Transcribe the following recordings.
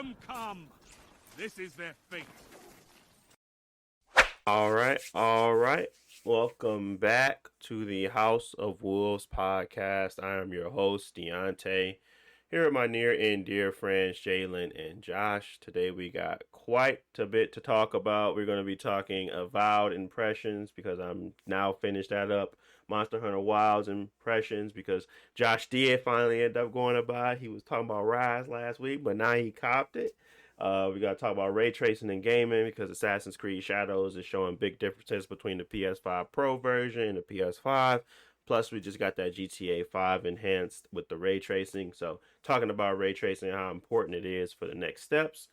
them come. This is their fate. All right. Welcome back to the House of Wolves podcast. I am your host, Deontay. Here are my near and dear friends, Jalen and Josh. Today we got quite a bit to talk about. We're going to be talking Avowed Impressions because I'm now finished that up. Monster Hunter Wilds Impressions because Josh did finally end up going to buy. He was talking about Rise last week, but now he copped it. We got to talk about Raytracing and gaming because Assassin's Creed Shadows is showing big differences between the PS5 Pro version and the PS5. Plus, we just got that GTA 5 enhanced with the ray tracing. So, talking about ray tracing and how important it is for the next steps.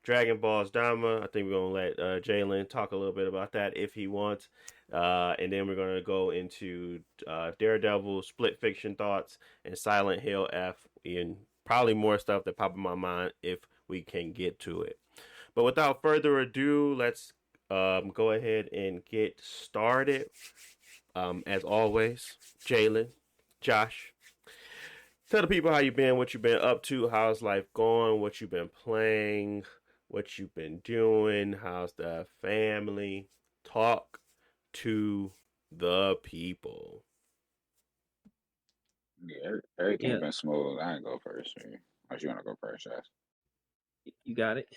DragonBall's Daima. I think we're going to let Jalen talk a little bit about that if he wants. And then we're going to go into Daredevil, Split Fiction Thoughts, and Silent Hill F. And probably more stuff that pop in my mind if we can get to it. But without further ado, let's go ahead and get started. As always, Jalen, Josh, tell the people how you've been, what you've been up to, how's life going, what you've been playing, what you've been doing, how's the family. Talk to the people. Yeah, everything's been smooth. I ain't go first. Unless you want to go first, Josh. You got it.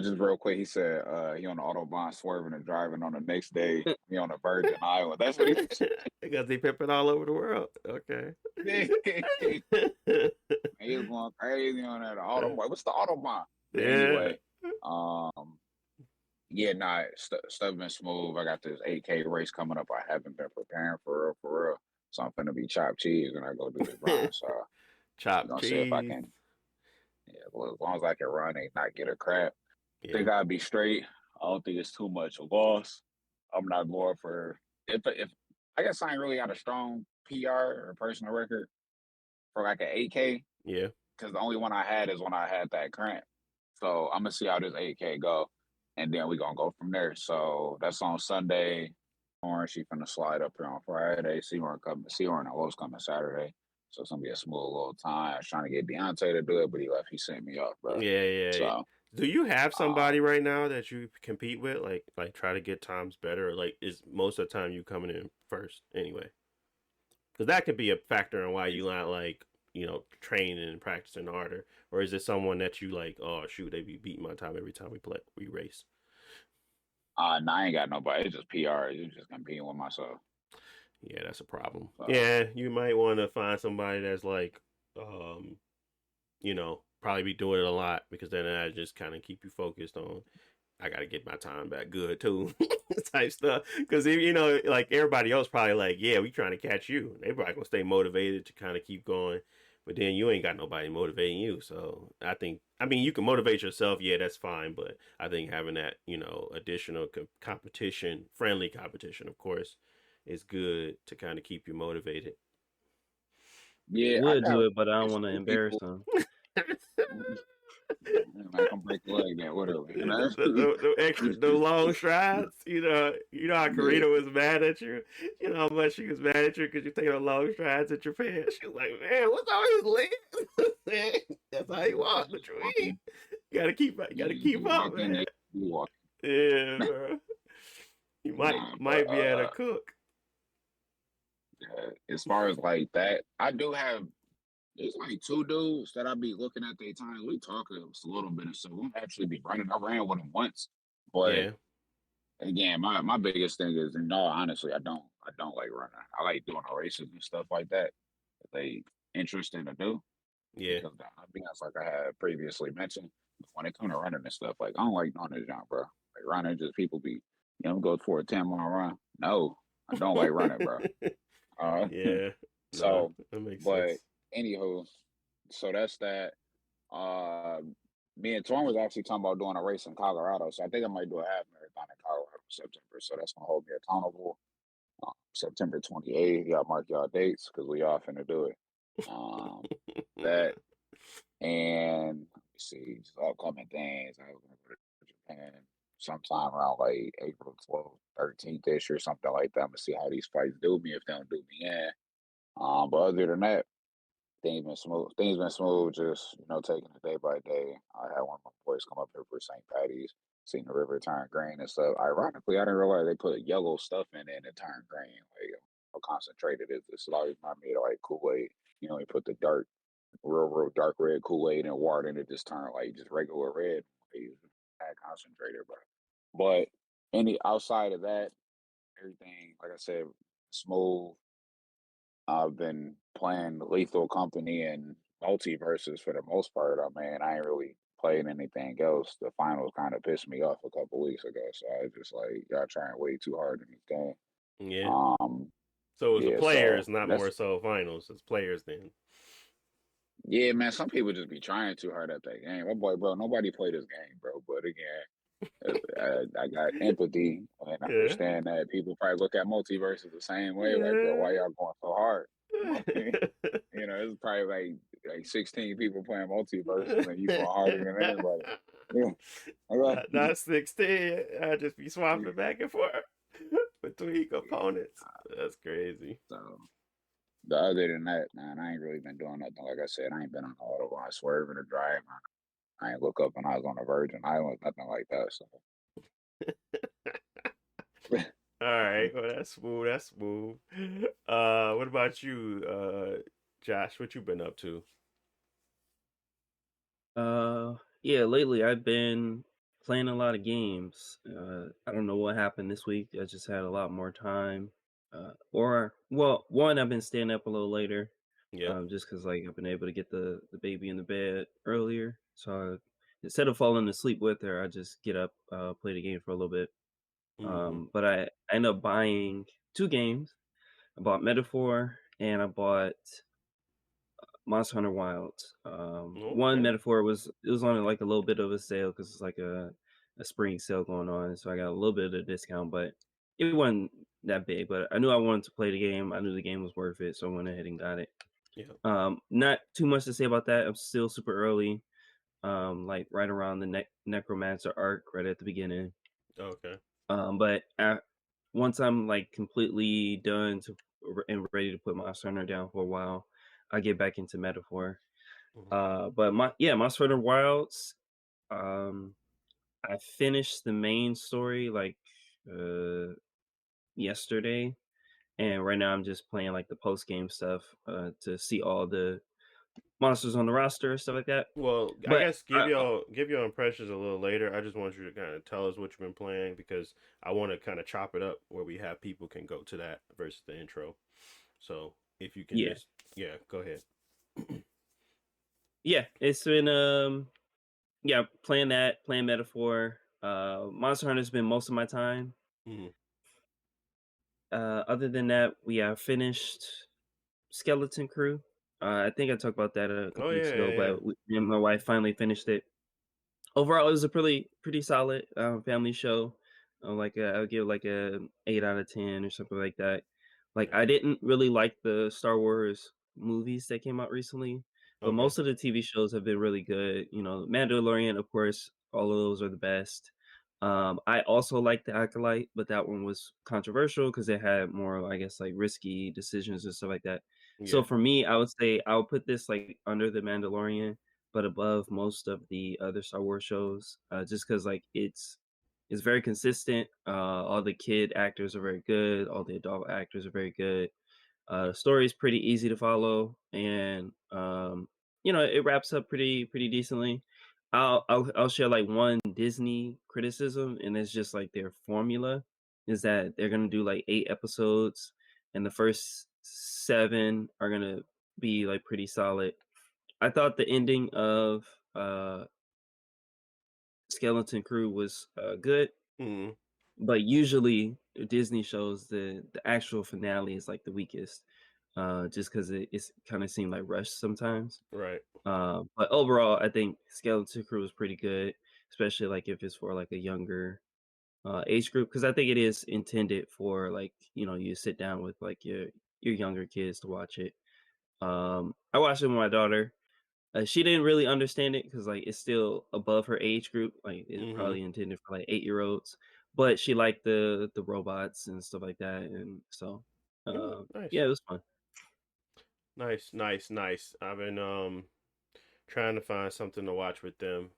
Just real quick, he said he on the Autobahn swerving and driving on the next day. He on the Virgin Island. That's what he said. Because they pimping all over the world. Okay. He was going crazy on that Autobahn. What's the Autobahn? Yeah. Anyway, stuff been smooth. I got this 8K race coming up. I haven't been preparing for real. So I'm finna be chopped cheese when I go do the grind. So chopped cheese. See if I can. Yeah, well, as long as I can run and not get a crap. I think I'll be straight. I don't think it's too much a loss. I'm not going for if I guess I ain't really got a strong PR or personal record for like an 8K. Yeah. Because the only one I had is when I had that cramp. So I'm gonna see how this 8K go, and then we gonna go from there. So that's on Sunday. Or she finna slide up here on Friday. See her and Lowe's coming Saturday. So it's gonna be a smooth little time. I was trying to get Deontay to do it, but he left. He sent me off, bro. Yeah. So, do you have somebody right now that you compete with? Like try to get times better? Or like is most of the time you coming in first anyway? Because that could be a factor in why you not training and practicing harder. Or is it someone that you like? Oh shoot, they be beating my time every time we race. I ain't got nobody. It's just PR. It's just competing with myself. Yeah, that's a problem. Yeah, you might want to find somebody that's like, probably be doing it a lot because then I just kind of keep you focused on. I got to get my time back good too, type stuff. Because like everybody else probably like, yeah, we trying to catch you. They probably gonna stay motivated to kind of keep going, but then you ain't got nobody motivating you. So you can motivate yourself. Yeah, that's fine. But I think having that, additional competition, friendly competition, of course, is good to kind of keep you motivated. Yeah, I would do it, but I don't want to embarrass them. I can break the leg then, whatever. The long strides. You know how Karina was mad at you. You know how much she was mad at you because you're taking the long strides at your pants. She was like, "Man, what's all his legs?" That's how he walks. But you gotta keep up, man. Yeah, bro. You might be able to cook. As far as like that, I do have. There's like two dudes that I be looking at their time. We talk a little bit, so we'll actually be running. I ran with them once, but again, my biggest thing is, honestly, I don't like running. I like doing races and stuff like that. If they interesting to do, because I'll be honest, like I had previously mentioned, when it comes to running and stuff, like I don't like doing this jump, bro. Like running, just people be, go for a 10-mile run. No, I don't like running, bro. So, that makes but. sense. Anywho, so that's that. Me and Torn was actually talking about doing a race in Colorado, so I think I might do a half marathon in Colorado in September. So that's gonna hold me accountable. September 28th, y'all mark y'all dates because we all finna do it. That and let me see, just upcoming things. I was gonna go to Japan sometime around like April 12th, 13th ish or something like that. I'm gonna see how these fights do me if they don't do me in. But other than that. things been smooth. Things been smooth. Just taking it day by day. I had one of my boys come up here for St. Patty's, seen the river turn green and stuff. Ironically, I didn't realize they put yellow stuff in it and it turned green. Like how concentrated it is. It's like I made like Kool-Aid. You put the dark, real dark red Kool-Aid and water, and it just turned like just regular red. Like, that concentrated, bro. But outside of that, everything like I said, smooth. I've been playing Lethal Company and Multiverses for the most part. I mean, I ain't really played anything else. The finals kind of pissed me off a couple weeks ago, so I was just like, y'all trying way too hard in this game. Yeah. Um, So it was the yeah, players, so not that's more so finals. It's players then. yeah, man. Some people just be trying too hard at that game. My boy, bro, nobody play this game, bro. But again, I got empathy and I Yeah. understand that people probably look at multiverses the same way. Like, bro, why Yeah. y'all going so hard? It's probably like 16 people playing multiverses and you going harder than everybody. Yeah. Not 16. I just be swapping back and forth between components. That's crazy. So, the other than that, man, I ain't really been doing nothing. Like I said, I ain't been on the autobahn swerving or driving. I ain't look up when I was on the Virgin Islands, nothing like that. So. All right, well that's smooth. That's smooth. What about you, Josh? What you been up to? Yeah, lately I've been playing a lot of games. I don't know what happened this week. I just had a lot more time. One, I've been staying up a little later, Yep. just because like I've been able to get the baby in the bed earlier. So instead of falling asleep with her, I just get up, play the game for a little bit. Mm-hmm. But I end up buying two games. I bought Metaphor and I bought Monster Hunter Wilds. One Okay. Metaphor was on like a little bit of a sale because it's like a spring sale going on, so I got a little bit of a discount, but it wasn't that big. But I knew I wanted to play the game. I knew the game was worth it, so I went ahead and got it. Yep. Not too much to say about that. I'm still super early. Like right around the Necromancer arc, right at the beginning. Okay. But once I'm like completely done and ready to put Monster Hunter down for a while, I get back into Metaphor. Mm-hmm. But Monster Hunter Wilds, um, I finished the main story like yesterday, and right now I'm just playing like the post game stuff to see all the monsters on the roster, stuff like that. Well, I But guess give your impressions a little later. I just want you to kind of tell us what you've been playing because I want to kind of chop it up where we have people can go to that versus the intro. So if you can yeah, just go ahead. yeah, it's been playing Metaphor. Monster Hunter's been most of my time. Mm-hmm. Other than that, we have finished Skeleton Crew. I think I talked about that a Oh couple weeks yeah, ago, yeah, but me and my wife finally finished it. Overall, it was a pretty solid family show. I would give like a 8 out of 10 or something like that. Like yeah. I didn't really like the Star Wars movies that came out recently, but Okay. most of the TV shows have been really good. Mandalorian, of course, all of those are the best. I also like the Acolyte, but that one was controversial because it had more, I guess, like risky decisions and stuff like that. So Yeah. for me, I would say I would put this like under the Mandalorian, but above most of the other Star Wars shows, just because like it's very consistent. All the kid actors are very good. All the adult actors are very good. The story is pretty easy to follow, and it wraps up pretty decently. I'll share like one Disney criticism, and it's just like their formula is that they're gonna do like 8 episodes, and the first 7 are gonna be like pretty solid. I thought the ending of Skeleton Crew was good, Mm-hmm. but usually Disney shows the actual finale is like the weakest, just because it's kind of seemed like rushed sometimes. Right. But overall, I think Skeleton Crew is pretty good, especially like if it's for like a younger age group, because I think it is intended for like you sit down with like your younger kids to watch it. I watched it with my daughter. She didn't really understand it because like it's still above her age group. Like it's Mm-hmm. probably intended for like 8-year-olds, but she liked the robots and stuff like that, and so Oh, nice. yeah, it was fun. Nice, nice, nice. I've been trying to find something to watch with them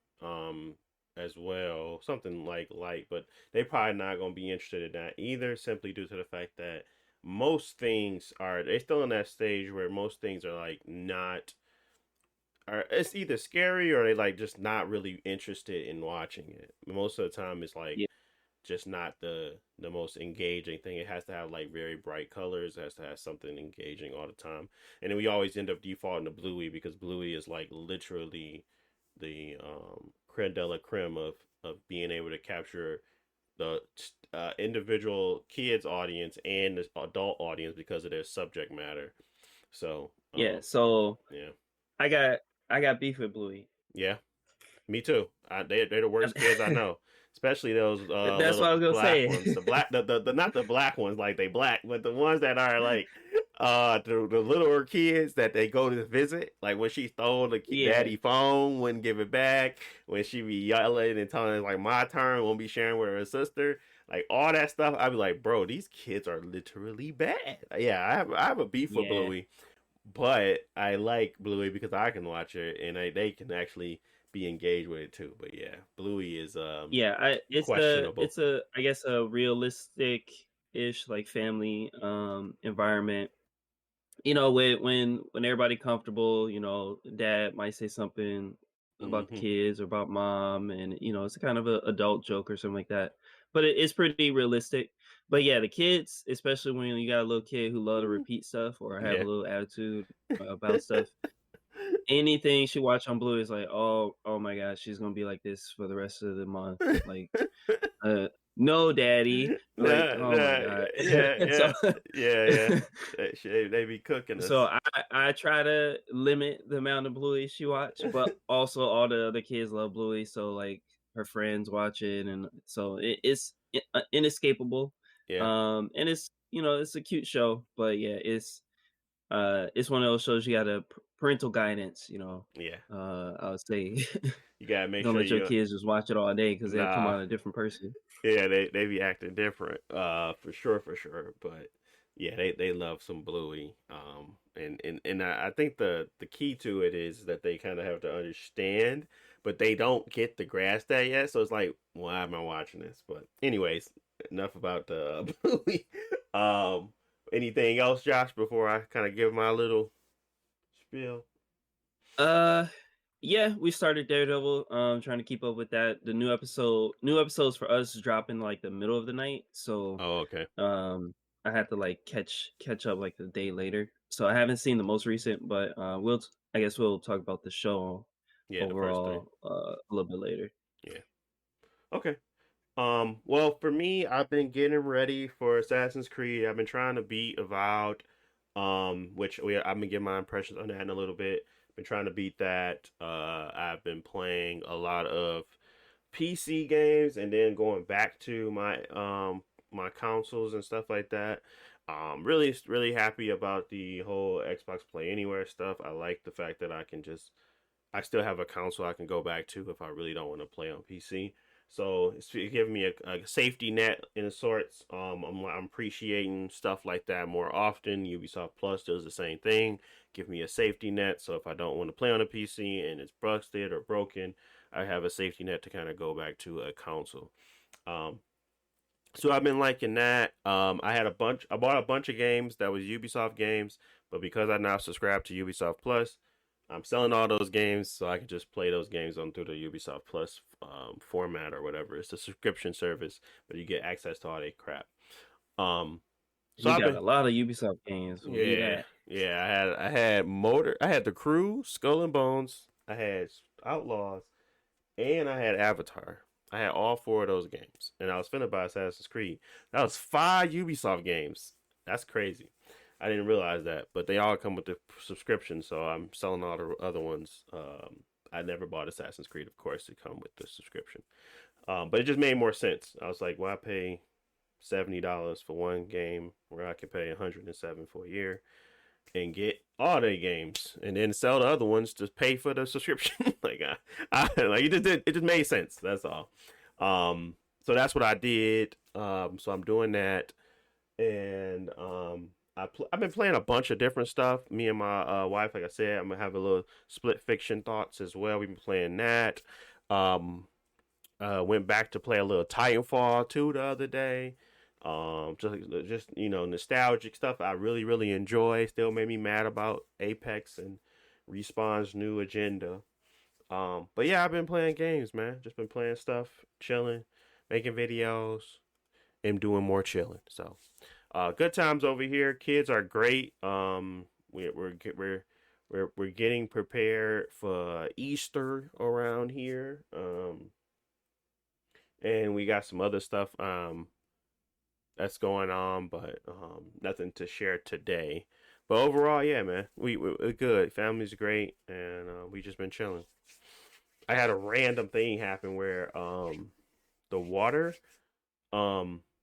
as well. Something like light, but they probably not gonna be interested in that either, simply due to the fact that most things are they still in that stage where most things are like not are it's either scary or they like just not really interested in watching it. Most of the time it's like Yeah, just not the most engaging thing. It has to have like very bright colors. It has to have something engaging all the time. And then we always end up defaulting to Bluey because Bluey is like literally the creme de la creme of being able to capture the individual kids audience and the adult audience because of their subject matter. So yeah. So yeah, I got I got beef with Bluey. yeah. Me too. They're the worst kids I know, especially those That's what little I was gonna black say. ones. The black, the not the black ones like they black, but the ones that are like the littler kids that they go to visit. Like when she stole the Yeah, daddy phone, wouldn't give it back. When she be yelling and telling like my turn, won't be sharing with her sister. Like all that stuff, I'd be like, bro, these kids are literally bad. Yeah, I have a beef with yeah, Bluey, but I like Bluey because I can watch it and they can actually be engaged with it too. But yeah, Bluey is yeah. questionable. It's a I guess a realistic ish like family environment. You know, when everybody comfortable, you know, dad might say something about the Hmm. kids or about mom, and you know, it's a kind of a adult joke or something like that. But it's pretty realistic. But yeah, the kids, especially when you got a little kid who love to repeat stuff or have a Yeah. little attitude about stuff, anything she watch on Blue is like, oh my gosh, she's gonna be like this for the rest of the month. Like, uh, no, daddy. Like, Nah, oh my nah, god. yeah, so yeah, yeah, yeah. They be cooking So us. I try to limit the amount of Bluey she watch, but also all the other kids love Bluey, so like her friends watch it, and so it's inescapable. Yeah, And it's you know it's a cute show, but yeah, it's one of those shows you got to parental guidance. You know, yeah. I would say You gotta make don't sure let your you kids just watch it all day because they'll come nah. out a different person. Yeah, they be acting different, for sure, for sure. But yeah, they love some Bluey. And I think the key to it is that they kind of have to understand, but they don't get to grasp that yet. So it's like, why am I watching this? But anyways, enough about the Bluey. Um, anything else, Josh? Before I kind of give my little spiel. Uh, yeah, we started Daredevil. Trying to keep up with that. The new episodes for us drop in like the middle of the night, so Oh, okay. I had to like catch up like the day later. So I haven't seen the most recent, but I guess we'll talk about the show Yeah, the first three. overall a little bit later. Yeah. Okay. Well, for me, I've been getting ready for Assassin's Creed. I've been trying to beat Avowed, I've been getting my impressions on that in a little bit. Been trying to beat that. I've been playing a lot of PC games and then going back to my consoles and stuff like that. Really happy about the whole Xbox Play Anywhere stuff. I like the fact that I still have a console I can go back to if I really don't want to play on PC. So it's giving me a safety net in sorts. I'm appreciating stuff like that more often. Ubisoft Plus does the same thing, give me a safety net. So if I don't want to play on a PC and it's busted or broken, I have a safety net to kind of go back to a console. Um, so I've been liking that. I bought a bunch of games that was Ubisoft games, but because I now subscribe to Ubisoft Plus, I'm selling all those games so I can just play those games on through the Ubisoft Plus format or whatever. It's a subscription service, but you get access to all that crap. Um, so You I've got been a lot of Ubisoft games. Believe yeah, that. yeah. I had The Crew, Skull and Bones, I had Outlaws, and I had Avatar. I had all four of those games, and I was finna buy Assassin's Creed. That was five Ubisoft games. That's crazy. I didn't realize that, but they all come with the subscription, so I'm selling all the other ones. I never bought Assassin's Creed, of course, to come with the subscription. But it just made more sense. I was like, well, I pay $70 for one game, where I could pay 107 for a year and get all the games, and then sell the other ones to pay for the subscription. Like it just made sense. That's all. So that's what I did. So I'm doing that, and I've been playing a bunch of different stuff. Me and my wife, like I said, I'm gonna have a little split fiction thoughts as well. We've been playing that. Um, went back to play a little Titanfall 2 the other day. Just nostalgic stuff I really enjoy. Still made me mad about Apex and Respawn's new agenda. But yeah, I've been playing games, man. Just been playing stuff, chilling, making videos, and doing more chilling. So, good times over here. Kids are great. We're getting prepared for Easter around here. And we got some other stuff that's going on, but nothing to share today. But overall, yeah, man, we're good. Family's great, and we just been chilling. I had a random thing happen where the water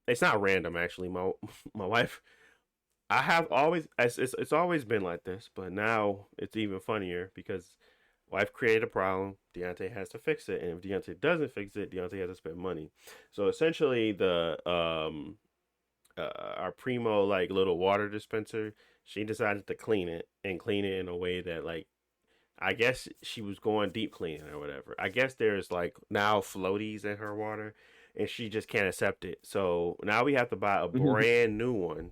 it's not random actually. My wife, I have always it's always been like this, but now it's even funnier because wife created a problem. Deontay has to fix it, and if Deontay doesn't fix it, Deontay has to spend money. So essentially, the our primo like little water dispenser, she decided to clean it in a way that like I guess she was going deep cleaning or whatever. I guess there's like now floaties in her water, and she just can't accept it. So now we have to buy a brand new one.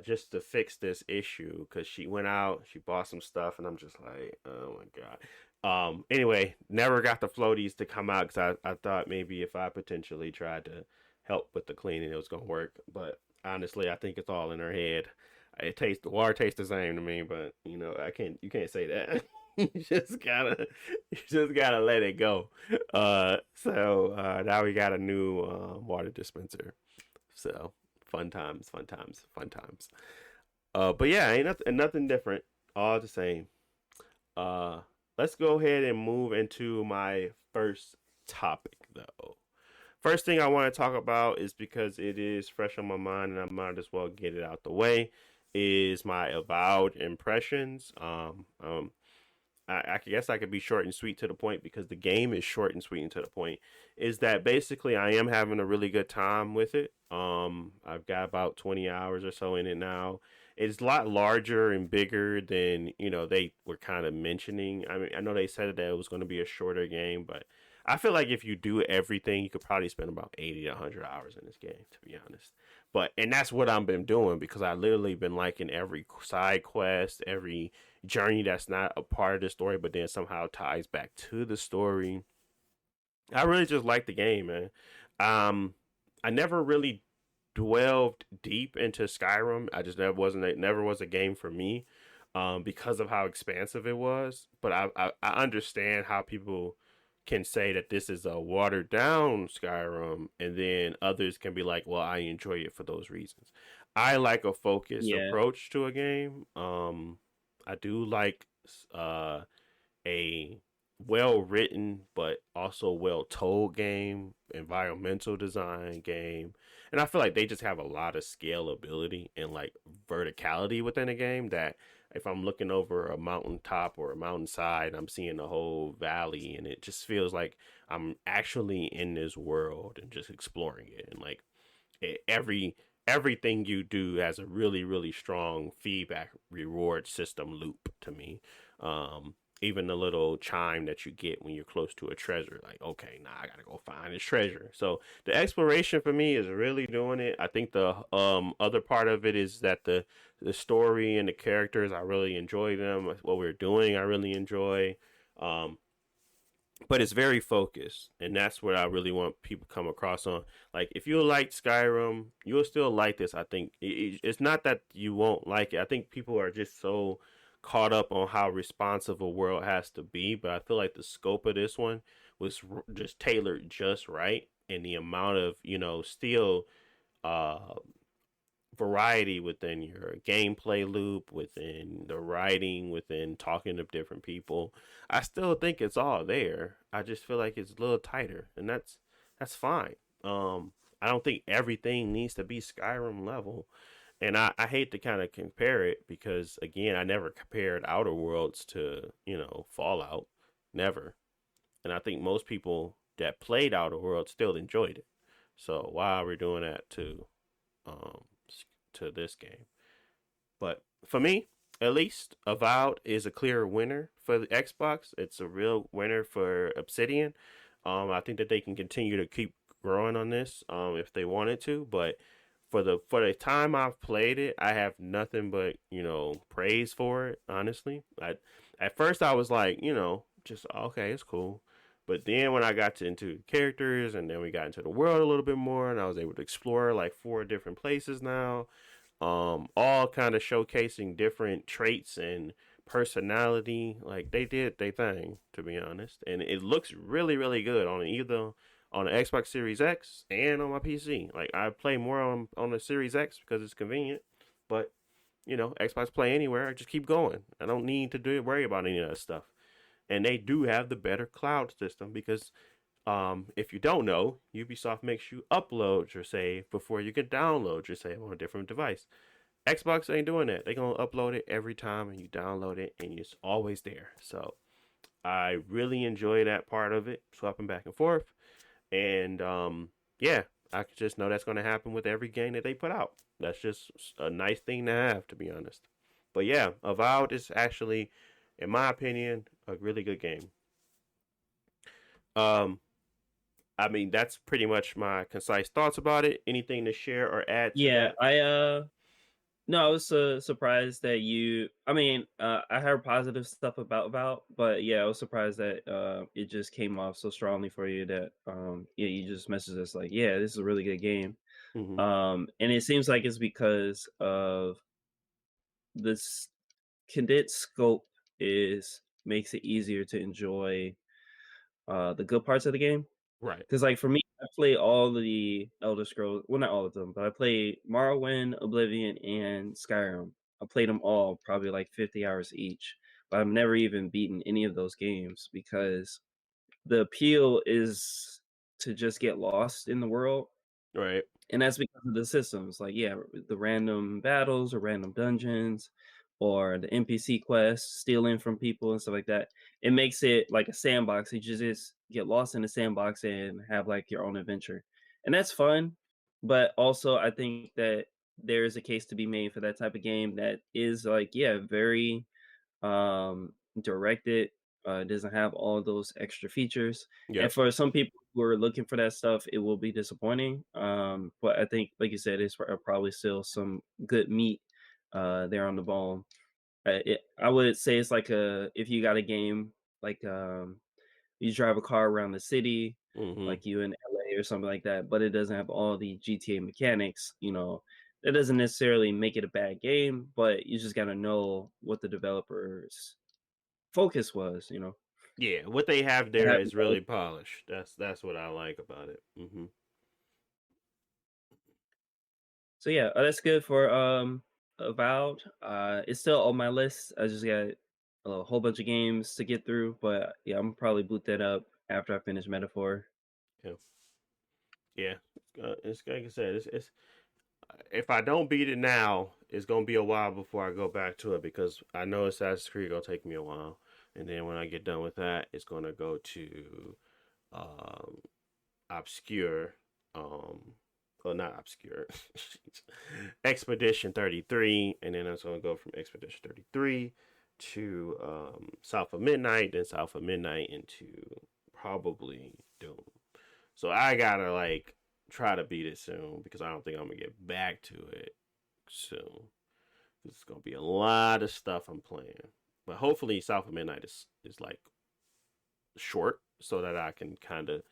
Just to fix this issue because she went out, she bought some stuff, and I'm just like, oh my god. Anyway, never got the floaties to come out because I thought maybe if I potentially tried to help with the cleaning, it was gonna work. But honestly, I think it's all in her head. The water tastes the same to me, but you can't say that. you just gotta let it go. So now we got a new water dispenser. So fun times. But yeah, ain't nothing different. All the same. Let's go ahead and move into my first topic, though. First thing I want to talk about is because it is fresh on my mind, and I might as well get it out the way. Is my Avowed Impressions. I guess I could be short and sweet to the point because the game is short and sweet and to the point. Is that basically I am having a really good time with it. I've got about 20 hours or so in it now. It's a lot larger and bigger than they were kind of mentioning. I mean, I know they said that it was going to be a shorter game, but I feel like if you do everything, you could probably spend about 80 to 100 hours in this game, to be honest. And that's what I've been doing because I literally been liking every side quest, every journey that's not a part of the story, but then somehow ties back to the story. I really just like the game, man. I never really dwelled deep into Skyrim. I just never was a game for me, because of how expansive it was. But I understand how people can say that this is a watered down Skyrim, and then others can be like, well, I enjoy it for those reasons. I like a focused approach to a game. I do like a well written but also well told game, environmental design game. And I feel like they just have a lot of scalability and like verticality within a game that if I'm looking over a mountaintop or a mountainside, I'm seeing the whole valley, and it just feels like I'm actually in this world and just exploring it. And like everything you do has a really strong feedback reward system loop to me. Even the little chime that you get when you're close to a treasure, like, okay, now I gotta go find this treasure. So the exploration for me is really doing it. I think the other part of it is that the story and the characters, I really enjoy them. What we're doing, I really enjoy. But it's very focused, and that's what I really want people to come across on. Like, if you like Skyrim, you'll still like this. I think it's not that you won't like it. I think people are just so caught up on how responsive a world has to be, but I feel like the scope of this one was just tailored just right, and the amount of still variety within your gameplay loop, within the writing, within talking to different people. I still think it's all there. I just feel like it's a little tighter, and that's fine. I don't think everything needs to be Skyrim level. And I hate to kind of compare it because, again, I never compared Outer Worlds to, Fallout. Never. And I think most people that played Outer Worlds still enjoyed it. So why are we doing that to to this game. But for me, at least, Avowed is a clear winner for the Xbox. It's a real winner for Obsidian. I think that they can continue to keep growing on this if they wanted to, but for the time I've played it, I have nothing but praise for it. Honestly, at first I was like, just okay, it's cool, but then when I got into characters and then we got into the world a little bit more, and I was able to explore like 4 different places now, all kind of showcasing different traits and personality. Like they did their thing, to be honest, and it looks really, really good on either on the Xbox Series X and on my PC. Like I play more on the Series X because it's convenient, but Xbox Play Anywhere, I just keep going. I don't need to worry about any of that stuff. And they do have the better cloud system because if you don't know, Ubisoft makes you upload your save before you can download your save on a different device. Xbox ain't doing that. They're going to upload it every time and you download it and it's always there. So I really enjoy that part of it, swapping back and forth. And yeah, I just know that's going to happen with every game that they put out. That's just a nice thing to have, to be honest. But yeah, Avowed is actually, in my opinion, a really good game. I mean, that's pretty much my concise thoughts about it. Anything to share or add to that? No, I was surprised that you. I mean, I heard positive stuff about, but yeah, I was surprised that it just came off so strongly for you that yeah, you just messaged us like, yeah, this is a really good game. Mm-hmm. And it seems like it's because of this condensed scope makes it easier to enjoy the good parts of the game. Right. Because like for me, I play all the Elder Scrolls. Well, not all of them, but I played Morrowind, Oblivion, and Skyrim. I played them all probably like 50 hours each. But I've never even beaten any of those games because the appeal is to just get lost in the world. Right. And that's because of the systems. Like, yeah, the random battles or random dungeons or the NPC quests, stealing from people and stuff like that. It makes it like a sandbox. You just get lost in the sandbox and have like your own adventure. And that's fun. But also, I think that there is a case to be made for that type of game that is like, yeah, very directed. Doesn't have all those extra features. Yep. And for some people who are looking for that stuff, it will be disappointing. But I think, like you said, it's probably still some good meat there on the bone. I would say it's like if you got a game like you drive a car around the city, Mm-hmm. like you in LA or something like that, but it doesn't have all the GTA mechanics, that doesn't necessarily make it a bad game, but you just got to know what the developers focus was. Yeah, what they have there is really polished. That's what I like about it. Mm-hmm. So yeah, that's good for Avowed. It's still on my list. I just got a whole bunch of games to get through, but yeah, I'm probably boot that up after I finish Metaphor. Yeah, it's like I said, it's if I don't beat it now, it's gonna be a while before I go back to it because I know Assassin's Creed gonna take me a while, and then when I get done with that, it's gonna go to obscure, well not obscure, Expedition 33, and then it's gonna go from Expedition 33 to South of Midnight, then South of Midnight into probably Doom. So I gotta like try to beat it soon because I don't think I'm gonna get back to it soon. It's gonna be a lot of stuff I'm playing, but hopefully South of Midnight is like short so that I can kind of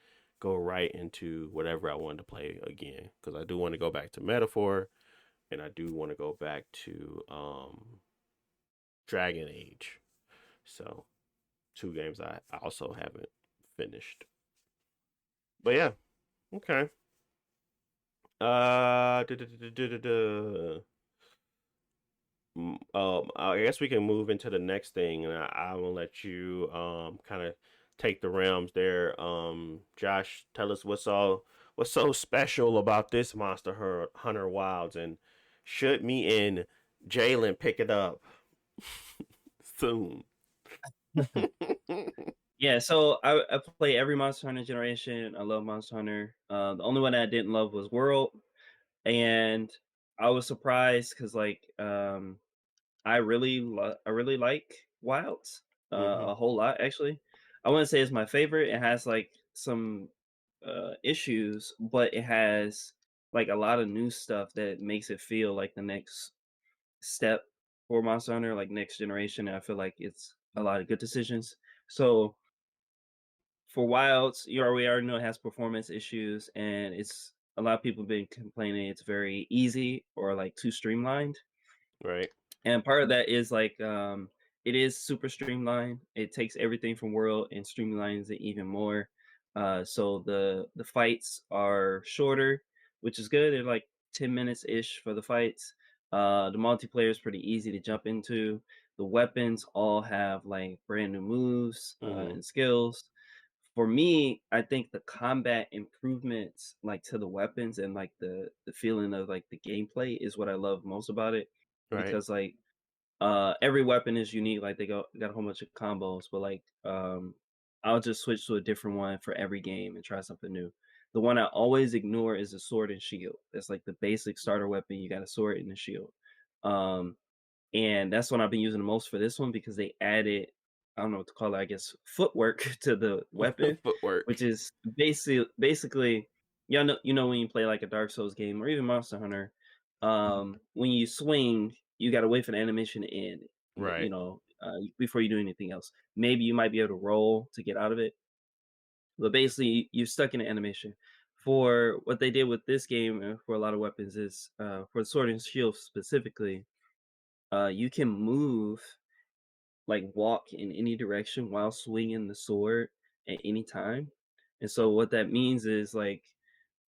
go right into whatever I want to play again because I do want to go back to Metaphor and I do want to go back to Dragon Age. So 2 games I also haven't finished. But yeah, okay. I guess we can move into the next thing, and I will let you kind of take the realms there. Josh, tell us what's so special about this Monster Hunter Wilds, and should me and Jalen pick it up soon? Yeah, so I play every Monster Hunter generation. I love Monster Hunter. The only one that I didn't love was World, and I was surprised because I really like Wilds Mm-hmm. a whole lot actually. I wouldn't say it's my favorite. It has like some issues, but it has like a lot of new stuff that makes it feel like the next step for Monster Hunter, like next generation. And I feel like it's a lot of good decisions. So for Wilds, we already know it has performance issues, and it's a lot of people have been complaining it's very easy or like too streamlined. Right. And part of that is it is super streamlined. It takes everything from World and streamlines it even more. So the fights are shorter, which is good. They're like 10 minutes ish for the fights. The multiplayer is pretty easy to jump into. The weapons all have like brand new moves Mm-hmm. and skills. For me, I think the combat improvements like to the weapons and like the feeling of like the gameplay is what I love most about it Right. because every weapon is unique. Like they got a whole bunch of combos, but I'll just switch to a different one for every game and try something new. The one I always ignore is the sword and shield. That's like the basic starter weapon. You got a sword and a shield. Um, and that's what I've been using the most for this one because they added, I don't know what to call it, I guess footwork to the weapon, which Footwork. is basically you know when you play like a Dark Souls game or even Monster Hunter, when you swing, you got to wait for the animation to end, Right. before you do anything else. Maybe you might be able to roll to get out of it, but basically you're stuck in the animation. For what they did with this game for a lot of weapons is for the sword and shield specifically, you can move, like walk in any direction while swinging the sword at any time. And so what that means is like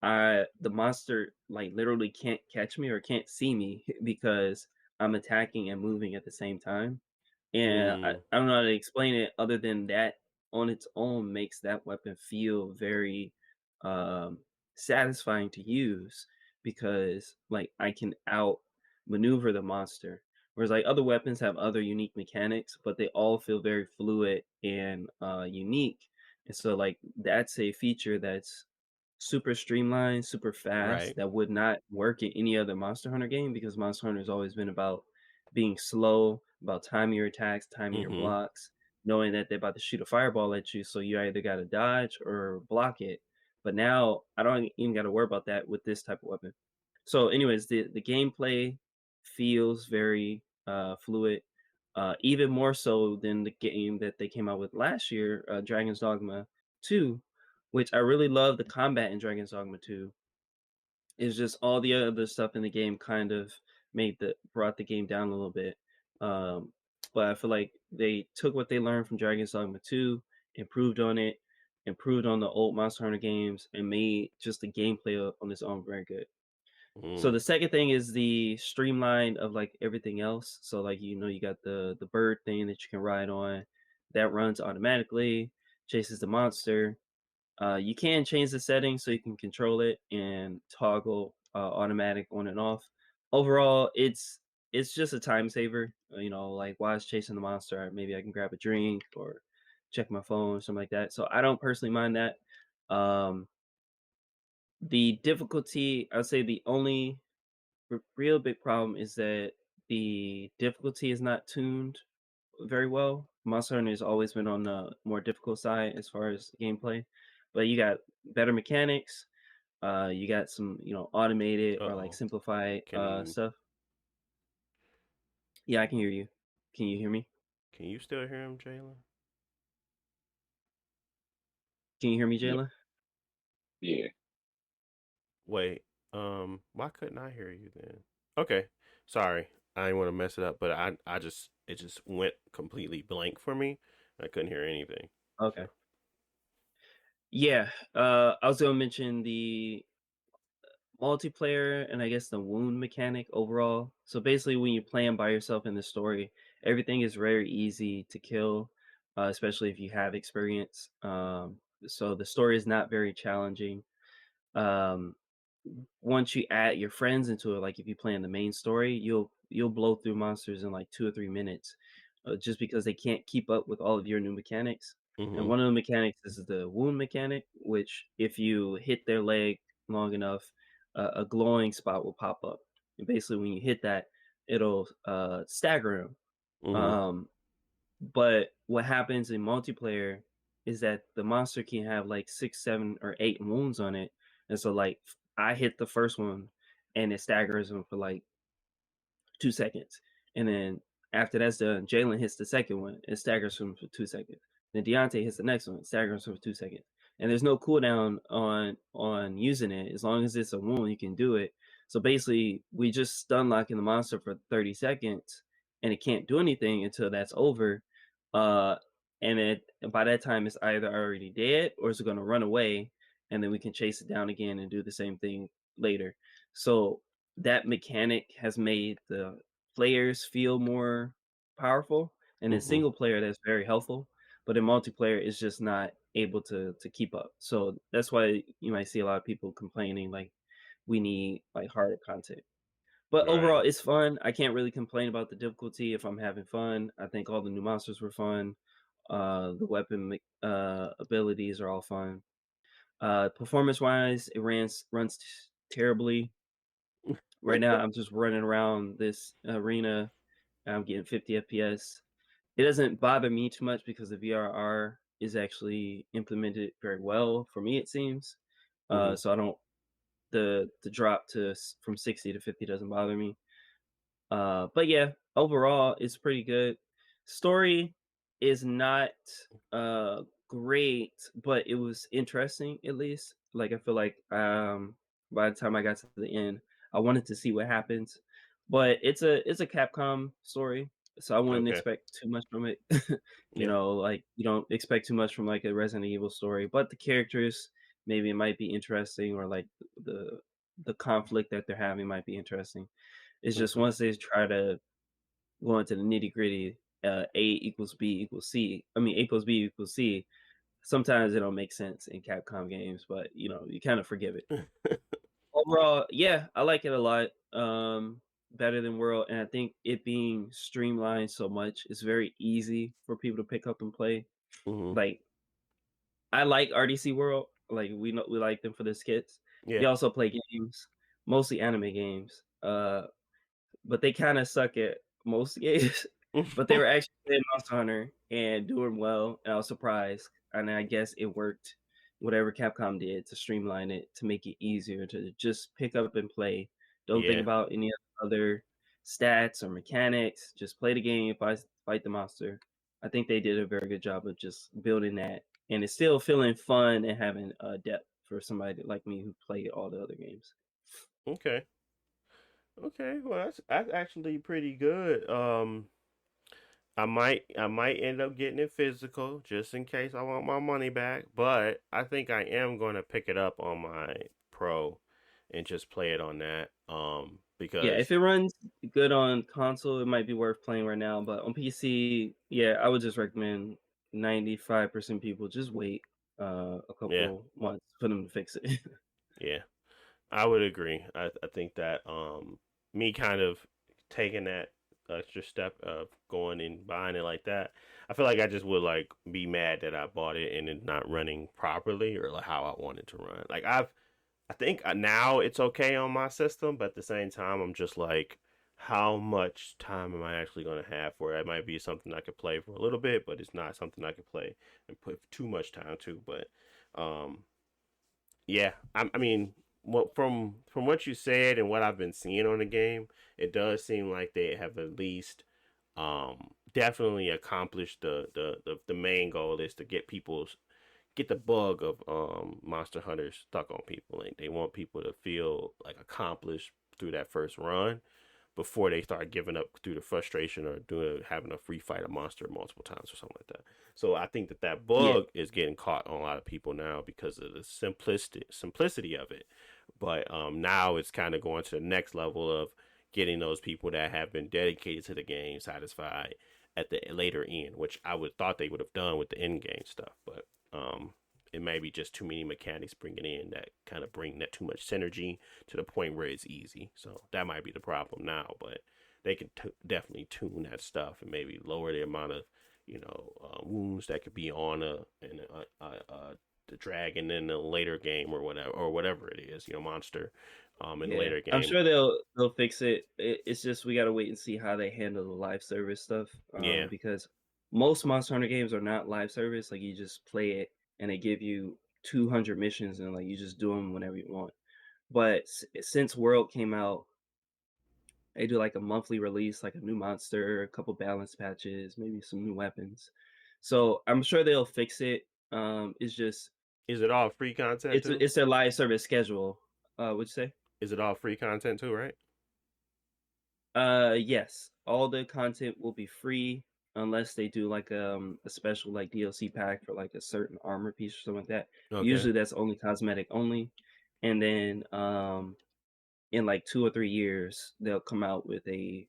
the monster like literally can't catch me or can't see me because I'm attacking and moving at the same time. And Mm. I don't know how to explain it other than that on its own makes that weapon feel very um satisfying to use because like I can out maneuver the monster. Whereas like other weapons have other unique mechanics, but they all feel very fluid and unique. And so like that's a feature that's super streamlined, super fast, Right. that would not work in any other Monster Hunter game because Monster Hunter has always been about being slow, about timing your attacks, timing your Mm-hmm. blocks, knowing that they're about to shoot a fireball at you, so you either got to dodge or block it. But now I don't even got to worry about that with this type of weapon. So, anyways, the gameplay feels very fluid, even more so than the game that they came out with last year, Dragon's Dogma 2, which I really love the combat in Dragon's Dogma 2. It's just all the other stuff in the game kind of brought the game down a little bit. Um, but I feel like they took what they learned from Dragon's Dogma 2, improved on it, improved on the old Monster Hunter games, and made just the gameplay on its own very good. So Mm. the second thing is the streamline of like everything else. So like you got the bird thing that you can ride on that runs automatically, chases the monster. You can change the settings so you can control it and toggle automatic on and off. Overall, it's just a time saver. Like while I was chasing the monster, maybe I can grab a drink or check my phone or something like that. So I don't personally mind that. Um, the difficulty, I'd say the only real big problem is that the difficulty is not tuned very well. Monster Hunter has always been on the more difficult side as far as gameplay, but you got better mechanics. You got some, automated or like Uh-oh. simplified Can stuff. Yeah, I can hear you. Can you hear me? can you still hear him, Jalen? Can you hear me, Yeah, Jalen? yeah. Wait. Why couldn't I hear you then? Okay. Sorry. I didn't want to mess it up, but I just it just went completely blank for me. I couldn't hear anything. So Okay. Yeah. I was gonna mention the multiplayer and I guess the wound mechanic overall. So basically, when you're playing by yourself in the story, everything is very easy to kill, especially if you have experience. So the story is not very challenging. Um, Once you add your friends into it, like if you play in the main story, you'll blow through monsters in like 2 or 3 minutes, just because they can't keep up with all of your new mechanics. And mm-hmm. one of the mechanics is the wound mechanic, which if you hit their leg long enough, a glowing spot will pop up. and basically when you hit that, it'll stagger him. Mm-hmm. But what happens in multiplayer is that the monster can have like 6, 7, or 8 wounds on it, and so like I hit the first one, and it staggers him for like 2 seconds. And then after that's done, Jalen hits the second one and staggers him for 2 seconds. Then Deontay hits the next one, staggers him for 2 seconds. And there's no cooldown on using it. As long as it's a wound, you can do it. So basically, we just stun locking the monster for 30 seconds, and it can't do anything until that's over. Uh, and it by that time, it's either already dead or it's going to run away, and then we can chase it down again and do the same thing later. So that mechanic has made the players feel more powerful, and in Mm-hmm. single player that's very helpful, but in multiplayer it's just not able to keep up. So that's why you might see a lot of people complaining like we need like harder content. But Right. overall it's fun. I can't really complain about the difficulty if I'm having fun. I think all the new monsters were fun. The weapon abilities are all fun. Performance wise, it runs terribly. Right now, I'm just running around this arena. And I'm getting 50 FPS. It doesn't bother me too much because the VRR is actually implemented very well for me, it seems. Mm-hmm. So I don't the drop from 60 to 50 doesn't bother me. But yeah, overall, it's pretty good. Story is not uh great, but it was interesting at least. Like I feel like by the time I got to the end, I wanted to see what happens. But it's a Capcom story, so I wouldn't Okay. expect too much from it. Yeah. Like you don't expect too much from like a Resident Evil story, but the characters maybe it might be interesting, or like the the conflict that they're having might be interesting. It's just Okay. once they try to go into the nitty gritty, A equals B equals C. I mean, A plus B equals C. Sometimes it don't make sense in Capcom games, but you kind of forgive it. Overall, yeah, I like it a lot. Better than World, and I think it being streamlined so much, it's very easy for people to pick up and play. Mm-hmm. Like I like RDC World. Like we know we like them for the skits. Yeah. They also play games, mostly anime games. But they kind of suck at most games. But they were actually playing Monster Hunter and doing well, and I was surprised. And I guess it worked. Whatever Capcom did to streamline it to make it easier to just pick up and play. Don't think Yeah. about any other stats or mechanics. Just play the game, fight the monster. I think they did a very good job of just building that, and it's still feeling fun and having depth for somebody like me who played all the other games. Okay. Okay. Well, that's actually pretty good. I might end up getting it physical just in case I want my money back, but I think I am going to pick it up on my Pro and just play it on that. Yeah, Because if it runs good on console, it might be worth playing right now. But on PC, yeah, I would just recommend 95% people just wait a yeah, couple months for them to fix it. yeah, I would agree. I think that me kind of taking that extra step of going and buying it like that, I feel like I just would like be mad that I bought it and it's not running properly or like how I want it to run. Like I think now it's okay on my system, but at the same time, I'm just like, how much time am I actually going to have for it? It might be something I could play for a little bit, but it's not something I could play and put too much time to. But um, yeah, I mean, what from what you said and what I've been seeing on the game, it does seem like they have at least definitely accomplished the main goal is to get the bug of Monster Hunters stuck on people. Like they want people to feel like accomplished through that first run before they start giving up through the frustration or doing having a free fight a monster multiple times or something like that. So I think that Yeah, bug is getting caught on a lot of people now because of the simplicity of it. But now it's kind of going to the next level of getting those people that have been dedicated to the game satisfied at the later end, which I would thought they would have done with the end game stuff, but um, it may be just too many mechanics bringing in that kind of bring that too much synergy to the point where it's easy. So that might be the problem now, but they can definitely tune that stuff and maybe lower the amount of wounds that could be on the dragon in the later game or whatever it is, monster in the Yeah, later game. I'm sure they'll fix it. It's just we gotta wait and see how they handle the live service stuff. Yeah. Because most Monster Hunter games are not live service. Like you just play it and they give you 200 missions and like you just do them whenever you want. But since World came out, they do like a monthly release, like a new monster, a couple balance patches, maybe some new weapons. So I'm sure they'll fix it. It's just Is it all free content too? it's their live service schedule. What'd you say? Is it all free content too, right? Yes. All the content will be free unless they do like a special like DLC pack for like a certain armor piece or something like that. Okay. Usually that's only cosmetic only. And then in like 2 or 3 years they'll come out with a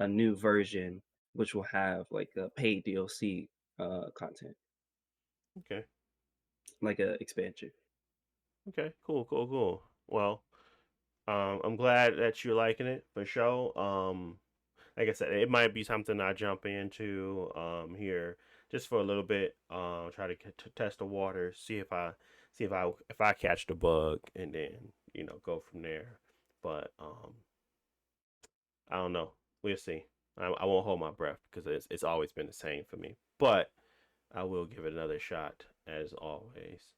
new version which will have like a paid DLC content. Okay. Like a expansion. Okay. Cool. Well, I'm glad that you're liking it for sure. Like I said, it might be something I jump into here just for a little bit. Try to test the water, see if I catch the bug, and then go from there. But I don't know. We'll see. I won't hold my breath because it's always been the same for me. But I will give it another shot as always.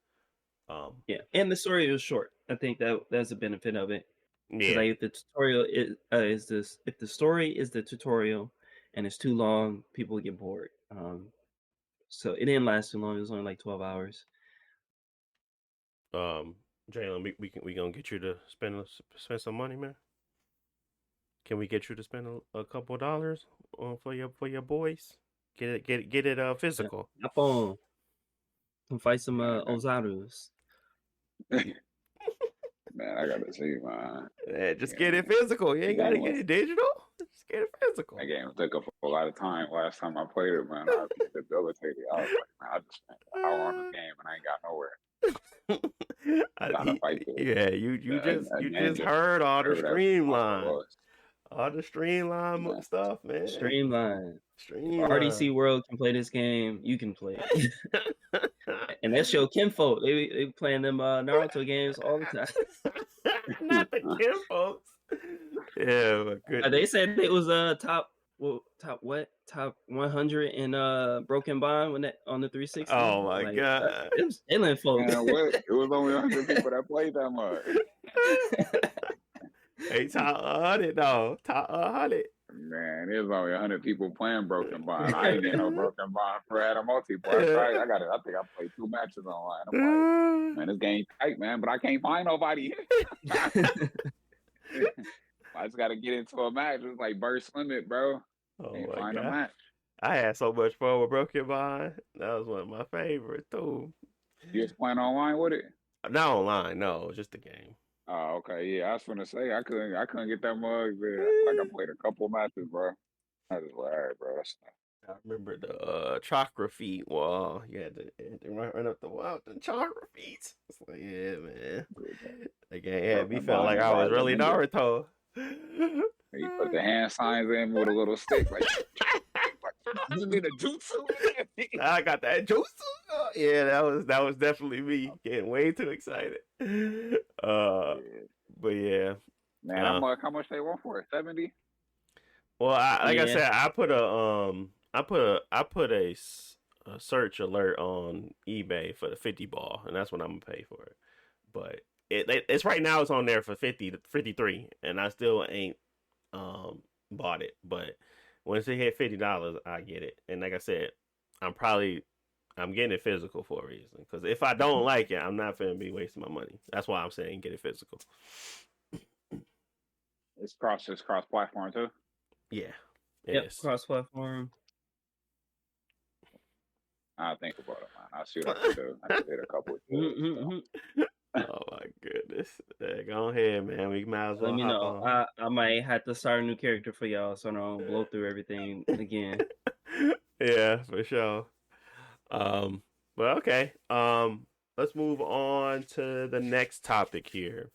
Yeah, and the story was short. I think that's a benefit of it. Yeah. Like if the tutorial if the story is the tutorial and it's too long, people get bored. So it didn't last too long. It was only like 12 hours. Jalen, we gonna get you to spend some money, man. Can we get you to spend a couple $dollars for your boys? Get it physical. Hop on. Come fight some Ozarus. Man, I gotta see, man. Yeah, just get it physical. You ain't gotta get it digital. Just get it physical. That game took up a lot of time. Last time I played it, man, I was debilitated. I was like, man, I just spent an hour on this game and I ain't got nowhere. Yeah, you just heard all the streamline. All the streamline stuff, man. Streamline. RDC World can play this game. You can play it. And that's your kinfolk. They playing them Naruto games all the time. Not the kinfolks. Yeah, but good. They said it was top 100 in Broken Bond on the 360. Oh my god! It was alien folks. Man, what? It was only 100 people that played that much. Hey, top 100 though. Top 100. Man, there's only 100 people playing Broken Bond. I ain't getting no Broken Bond for at a multiplayer. I think I played 2 matches online. I'm like, man, this game tight, man, but I can't find nobody. I just gotta get into a match. It's like burst limit, bro. Can't find a match. I had so much fun with Broken Bond. That was one of my favorites too. You just playing online with it? Not online, no, just the game. Oh, okay, yeah. I was gonna say I couldn't get that mug, man. Like I played a couple matches, bro. I was like, all right, bro. I remember the chakra feet wall. You had to run up the wall with the chakra feet. It's like, yeah, man. The game had me felt like I was really Naruto. You put the hand signs in with a little stick, like you need a jutsu. I got that jutsu. Yeah, that was definitely me getting way too excited. But yeah, man, how much they want for it? 70. Well, I said, I put a search alert on eBay for the 50 ball, and that's what I'm gonna pay for it. But it's right now it's on there for 50 to 53, and I still ain't bought it. But once it hit $50, I get it. And like I said, I'm getting it physical for a reason. Because if I don't like it, I'm not gonna be wasting my money. That's why I'm saying get it physical. It's cross platform too. Yeah. Yep, cross platform. I'll think about it, man. I'll see what I can do. I can hit a couple of Oh my goodness. Go ahead, man. We might as well. Let me know. I might have to start a new character for y'all so I don't blow through everything again. Yeah, for sure. But okay. Let's move on to the next topic here.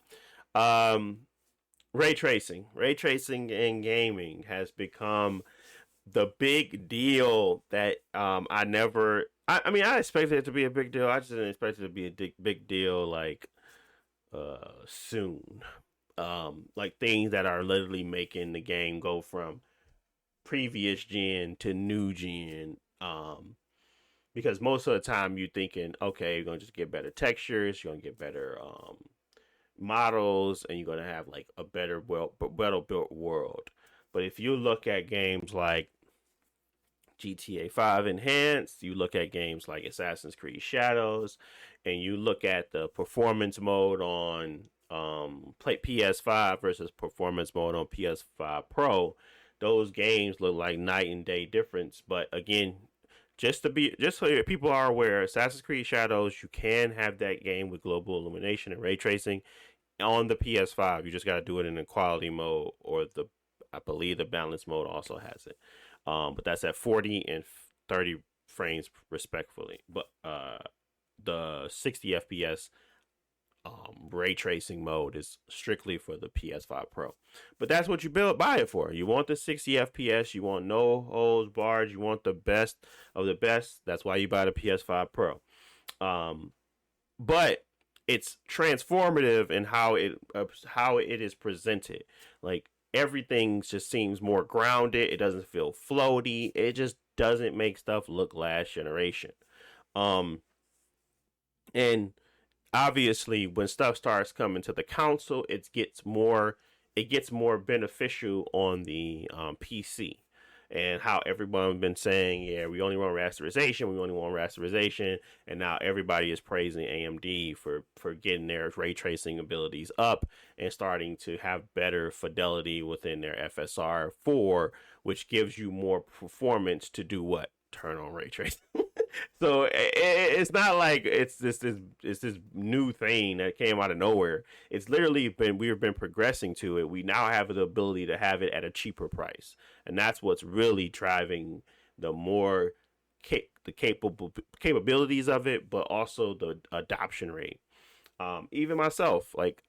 Raytracing. Raytracing in gaming has become the big deal that I never I mean, I expected it to be a big deal. I just didn't expect it to be a big deal like soon. Like things that are literally making the game go from previous gen to new gen. Because most of the time you're thinking, okay, you're gonna just get better textures, you're gonna get better models, and you're gonna have like a better, better built world. But if you look at games like GTA 5 Enhanced, you look at games like Assassin's Creed Shadows, and you look at the performance mode on PS5 versus performance mode on PS5 Pro, those games look like night and day difference. But again, just so people are aware, Assassin's Creed Shadows, you can have that game with global illumination and ray tracing on the PS5. You just got to do it in the quality mode, or I believe the balance mode also has it. But that's at 40 and 30 frames respectfully. But the 60 FPS ray tracing mode is strictly for the PS5 Pro. But that's what you buy it for. You want the 60 FPS, you want no holds barred, you want the best of the best. That's why you buy the PS5 Pro. But it's transformative in how it is presented. Like everything just seems more grounded. It doesn't feel floaty. It just doesn't make stuff look last generation. And obviously when stuff starts coming to the console, it gets more beneficial on the PC. And how everyone's been saying, yeah, we only want rasterization, and now everybody is praising AMD for getting their ray tracing abilities up and starting to have better fidelity within their FSR 4, which gives you more performance to do what? Turn on ray tracing. So it's not like it's this new thing that came out of nowhere. It's literally we've been progressing to it. We now have the ability to have it at a cheaper price, and that's what's really driving the more the capabilities of it, but also the adoption rate. Even myself, like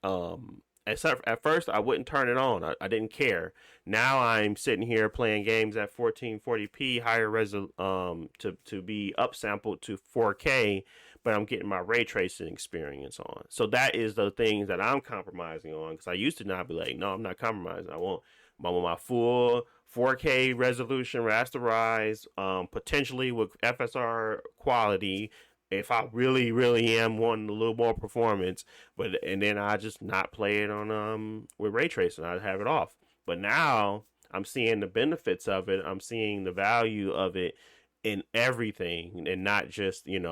at first I wouldn't turn it on. I didn't care. Now I'm sitting here playing games at 1440p higher to be upsampled to 4K, but I'm getting my ray tracing experience on. So that is the things that I'm compromising on, because I used to not be like, no, I'm not compromising. I want my full 4K resolution rasterized, potentially with FSR quality, if I really, really am wanting a little more performance, and then I just not play it on with ray tracing. I'd have it off. But now I'm seeing the benefits of it. I'm seeing the value of it in everything, and not just in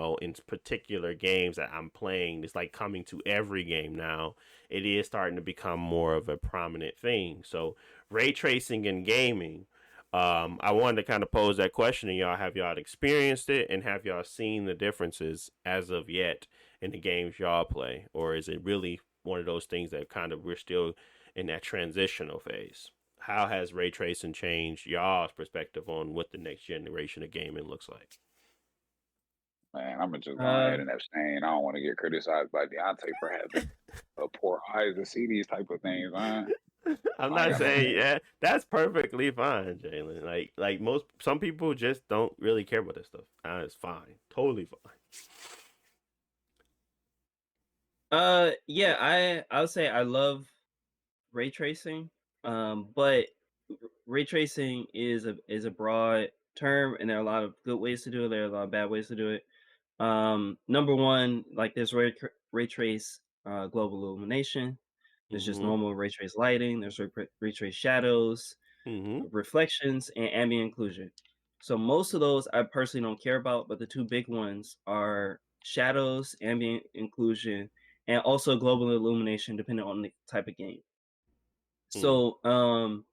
particular games that I'm playing. It's like coming to every game now. It is starting to become more of a prominent thing. So ray tracing in gaming. I wanted to kind of pose that question, and have y'all experienced it, and have y'all seen the differences as of yet in the games y'all play, or is it really one of those things that kind of we're still in that transitional phase? How has ray tracing changed y'all's perspective on what the next generation of gaming looks like? Man, I'm gonna just go ahead and abstain. I don't want to get criticized by Deontay for having poor eyes to see these type of things, man. I'm not saying that's perfectly fine, Jalen. Like some people just don't really care about this stuff. It's fine, totally fine. Yeah, I would say I love ray tracing, but ray tracing is a broad term, and there are a lot of good ways to do it. There are a lot of bad ways to do it. Number one, like there's ray trace global illumination. There's just normal ray trace lighting. There's ray trace shadows, reflections, and ambient occlusion. So most of those I personally don't care about, but the two big ones are shadows, ambient occlusion, and also global illumination, depending on the type of game. So ambient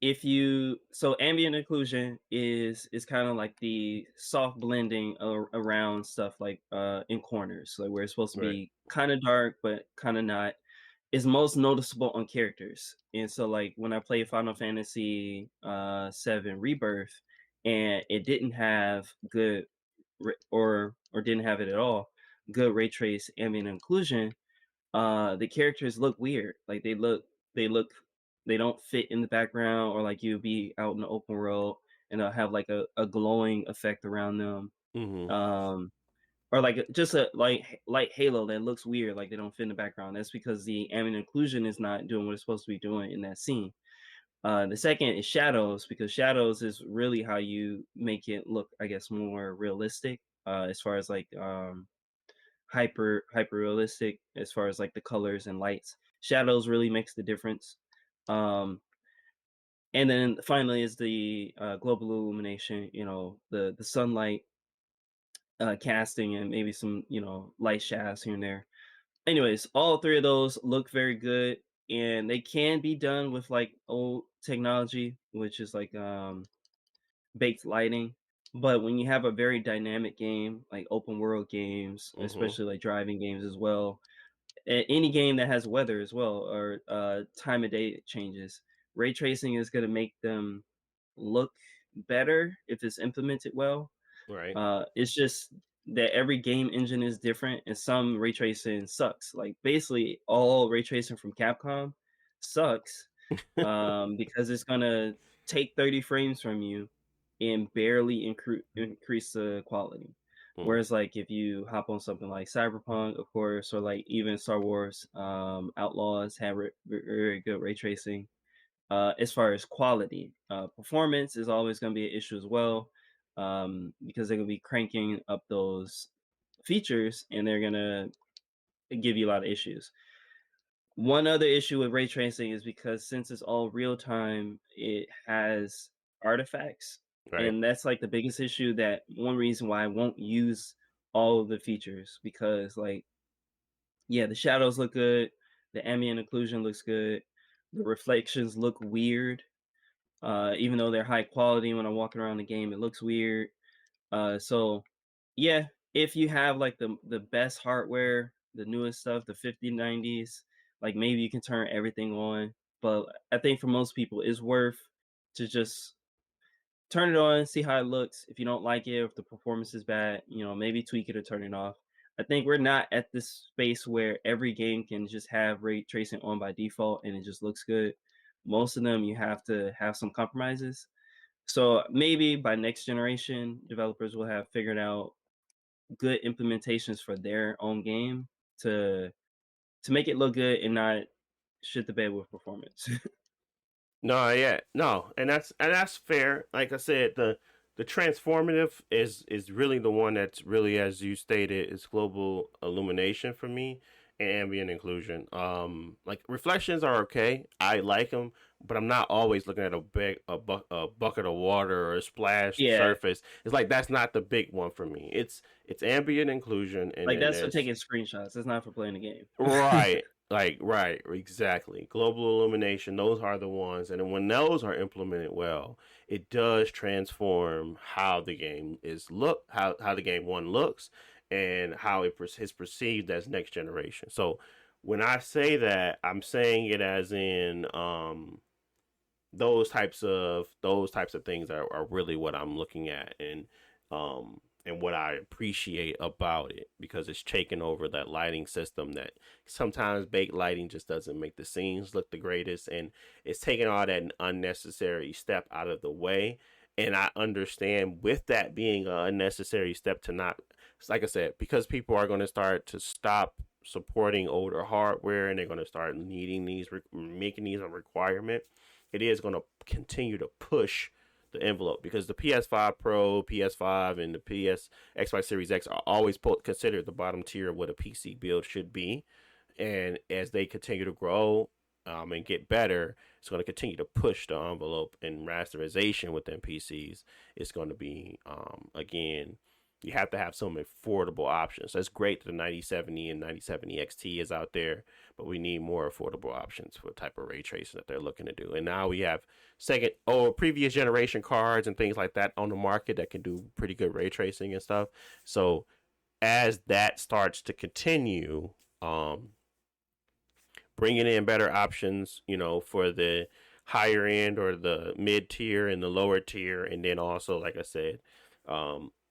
occlusion is kind of like the soft blending around stuff, like in corners, like where it's supposed to be kind of dark but kind of not. Is most noticeable on characters. And so like when I played Final Fantasy 7 Rebirth, and it didn't have good or didn't have it at all good ray trace ambient occlusion, the characters look weird. Like they don't fit in the background, or like you'd be out in the open world and they'll have like a glowing effect around them. Mm-hmm. Or like just a like Halo that looks weird, like they don't fit in the background. That's because the ambient occlusion is not doing what it's supposed to be doing in that scene. The second is shadows, because shadows is really how you make it look, I guess, more realistic. As far as like hyper realistic, as far as like the colors and lights. Shadows really makes the difference. Um, and then finally is the global illumination. You know, the sunlight casting and maybe some light shafts here and there. Anyways, all three of those look very good, and they can be done with like old technology, which is like baked lighting. But when you have a very dynamic game, like open world games, Mm-hmm. especially like driving games as well, any game that has weather as well, or time of day changes, ray tracing is going to make them look better if it's implemented well. Right. It's just that every game engine is different, and some ray tracing sucks. Like basically, all ray tracing from Capcom sucks, because it's gonna take 30 frames from you and barely increase the quality. Mm. Whereas, like if you hop on something like Cyberpunk, of course, or like even Star Wars Outlaws have very good ray tracing. As far as quality, performance is always going to be an issue as well, because they're going to be cranking up those features and they're going to give you a lot of issues. One other issue with ray tracing is because since it's all real time, it has artifacts. Right. And that's like the biggest issue, that one reason why I won't use all of the features, because like, yeah, the shadows look good, the ambient occlusion looks good, the reflections look weird. Even though they're high quality, when I'm walking around the game, it looks weird. So yeah, if you have like the best hardware, the newest stuff, the 5090s, like maybe you can turn everything on. But I think for most people, it's worth to just turn it on, see how it looks. If you don't like it, if the performance is bad, maybe tweak it or turn it off. I think we're not at this space where every game can just have ray tracing on by default and it just looks good. Most of them you have to have some compromises. So maybe by next generation, developers will have figured out good implementations for their own game to make it look good and not shit the bed with performance. No, yeah, no, and that's fair. Like I said, the transformative is really the one that's really, as you stated, is global illumination for me, and ambient inclusion. Like reflections are okay. I like them, but I'm not always looking at a bucket of water or a splash Yeah, surface. It's like that's not the big one for me. It's ambient inclusion, and like then that's for there's taking screenshots. It's not for playing the game. right. Like right, exactly. Global illumination, those are the ones, and then when those are implemented well, it does transform how the game how the game one looks, and how is perceived as next generation. So when I say that, I'm saying it as in those types of things are really what I'm looking at, and what I appreciate about it, because it's taking over that lighting system that sometimes baked lighting just doesn't make the scenes look the greatest, and it's taking all that unnecessary step out of the way. And I understand with that being an unnecessary step to not, like I said, because people are going to start to stop supporting older hardware and they're going to start needing making these a requirement. It is going to continue to push the envelope, because the PS5 Pro, PS5, and the Xbox Series X are always considered the bottom tier of what a PC build should be. And as they continue to grow and get better, it's going to continue to push the envelope, and rasterization within PCs is going to be, again, you have to have some affordable options. That's great that the 9070 and 9070 XT is out there, but we need more affordable options for the type of ray tracing that they're looking to do. And now we have previous generation cards and things like that on the market that can do pretty good ray tracing and stuff. So as that starts to continue, bringing in better options, for the higher end or the mid tier and the lower tier, and then also, like I said,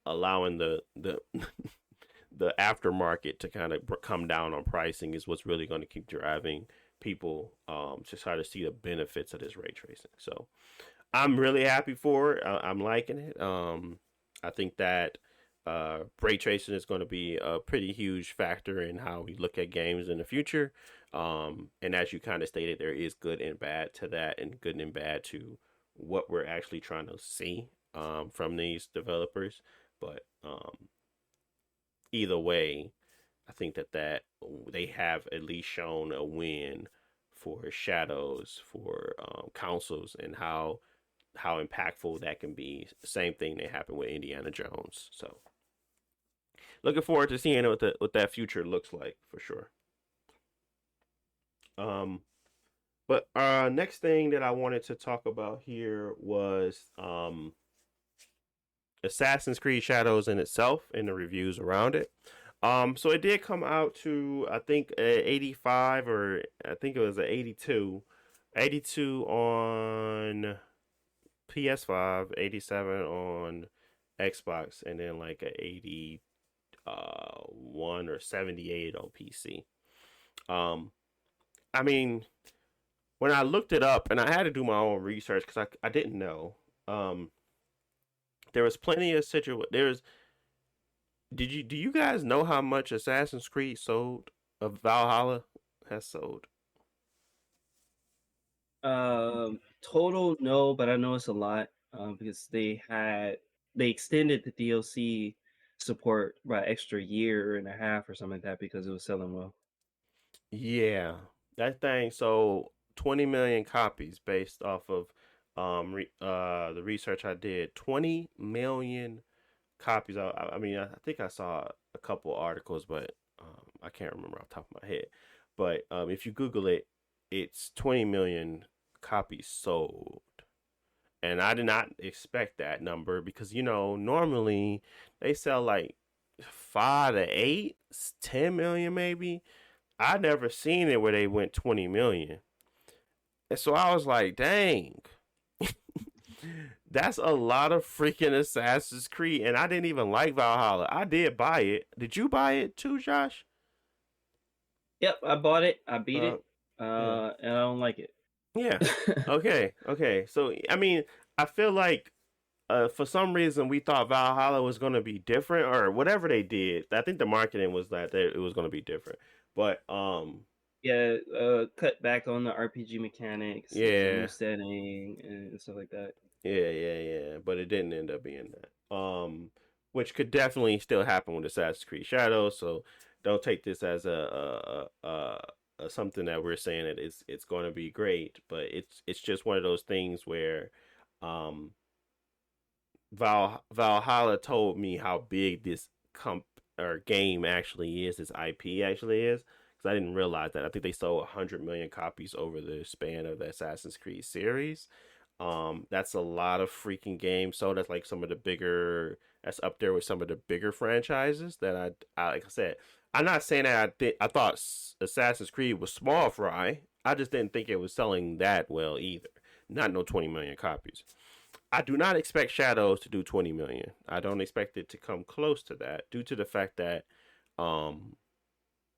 allowing the the aftermarket to kind of come down on pricing is what's really going to keep driving people to try to see the benefits of this ray tracing. So I'm really happy for it. I'm liking it. I think that Raytracing is going to be a pretty huge factor in how we look at games in the future. And as you kind of stated, there is good and bad to that, and good and bad to what we're actually trying to see from these developers. But either way, I think that they have at least shown a win for Shadows, for consoles, and how impactful that can be. Same thing that happened with Indiana Jones. So looking forward to seeing what that future looks like for sure. But next thing that I wanted to talk about here was Assassin's Creed Shadows in itself and the reviews around it. So it did come out to, I think, 85, or I think it was 82. 82 on PS5, 87 on Xbox, and then like a 81 or 78 on PC. I mean, when I looked it up, and I had to do my own research because I didn't know. There was plenty of do you guys know how much Assassin's Creed sold? Of Valhalla has sold? Total no, but I know it's a lot because they extended the DLC support by extra year and a half or something like that because it was selling well. Yeah, that thing sold 20 million copies based off of the research I did. 20 million copies. I mean, I think I saw a couple articles, but I can't remember off the top of my head. But if you Google it, it's 20 million copies sold. And I did not expect that number because, normally they sell like 5 to 8, 10 million maybe. I never seen it where they went 20 million. And so I was like, dang. That's a lot of freaking Assassin's Creed, and I didn't even like Valhalla. I did buy it. Did you buy it too, Josh? Yep, I bought it. I beat it, yeah. and I don't like it. Yeah. Okay. So, I mean, I feel like for some reason we thought Valhalla was going to be different, or whatever they did. I think the marketing was that it was going to be different. But yeah, cut back on the RPG mechanics, yeah, new setting and stuff like that. Yeah. But it didn't end up being that. Which could definitely still happen with Assassin's Creed Shadows. So don't take this as a something that we're saying that it's going to be great. But it's just one of those things where Valhalla told me how big this game actually is. This IP actually is. Because I didn't realize that. I think they sold 100 million copies over the span of the Assassin's Creed series. That's a lot of freaking games. So that's like some of the bigger. That's up there with some of the bigger franchises that I like I said. I'm not saying that I thought Assassin's Creed was small fry. I just didn't think it was selling that well either. Not no 20 million copies. I do not expect Shadows to do 20 million. I don't expect it to come close to that due to the fact that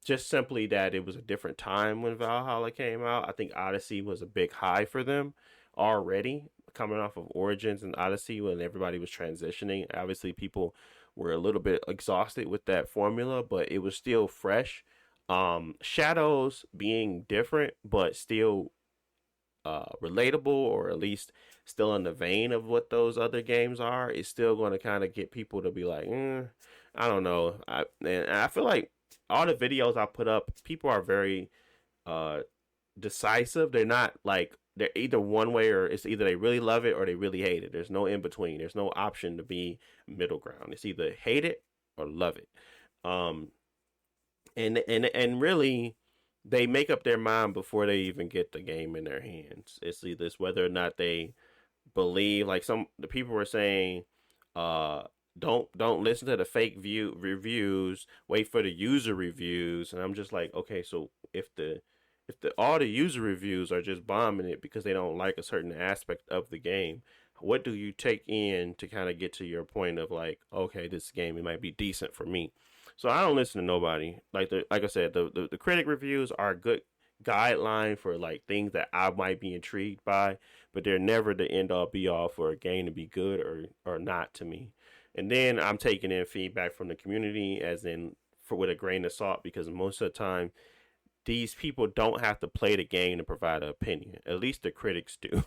just simply that it was a different time when Valhalla came out. I think Odyssey was a big high for them already, coming off of Origins and Odyssey when everybody was transitioning. Obviously, people were a little bit exhausted with that formula, but it was still fresh. Shadows being different, but still relatable, or at least still in the vein of what those other games are, is still going to kind of get people to be like, I don't know. And I feel like all the videos I put up, people are very decisive. They're not like, they're either one way, or it's either they really love it or they really hate it. There's no in between. There's no option to be middle ground. It's either hate it or love it. And really, they make up their mind before they even get the game in their hands. It's either whether or not they believe, like the people were saying, don't listen to the fake reviews, wait for the user reviews. And I'm just like, okay, so if all the user reviews are just bombing it because they don't like a certain aspect of the game, what do you take in to kind of get to your point of like, okay, this game, it might be decent for me? So I don't listen to nobody. Like I said, the critic reviews are a good guideline for like things that I might be intrigued by, but they're never the end all be all for a game to be good or not to me. And then I'm taking in feedback from the community as in with a grain of salt, because most of the time these people don't have to play the game to provide an opinion. At least the critics do.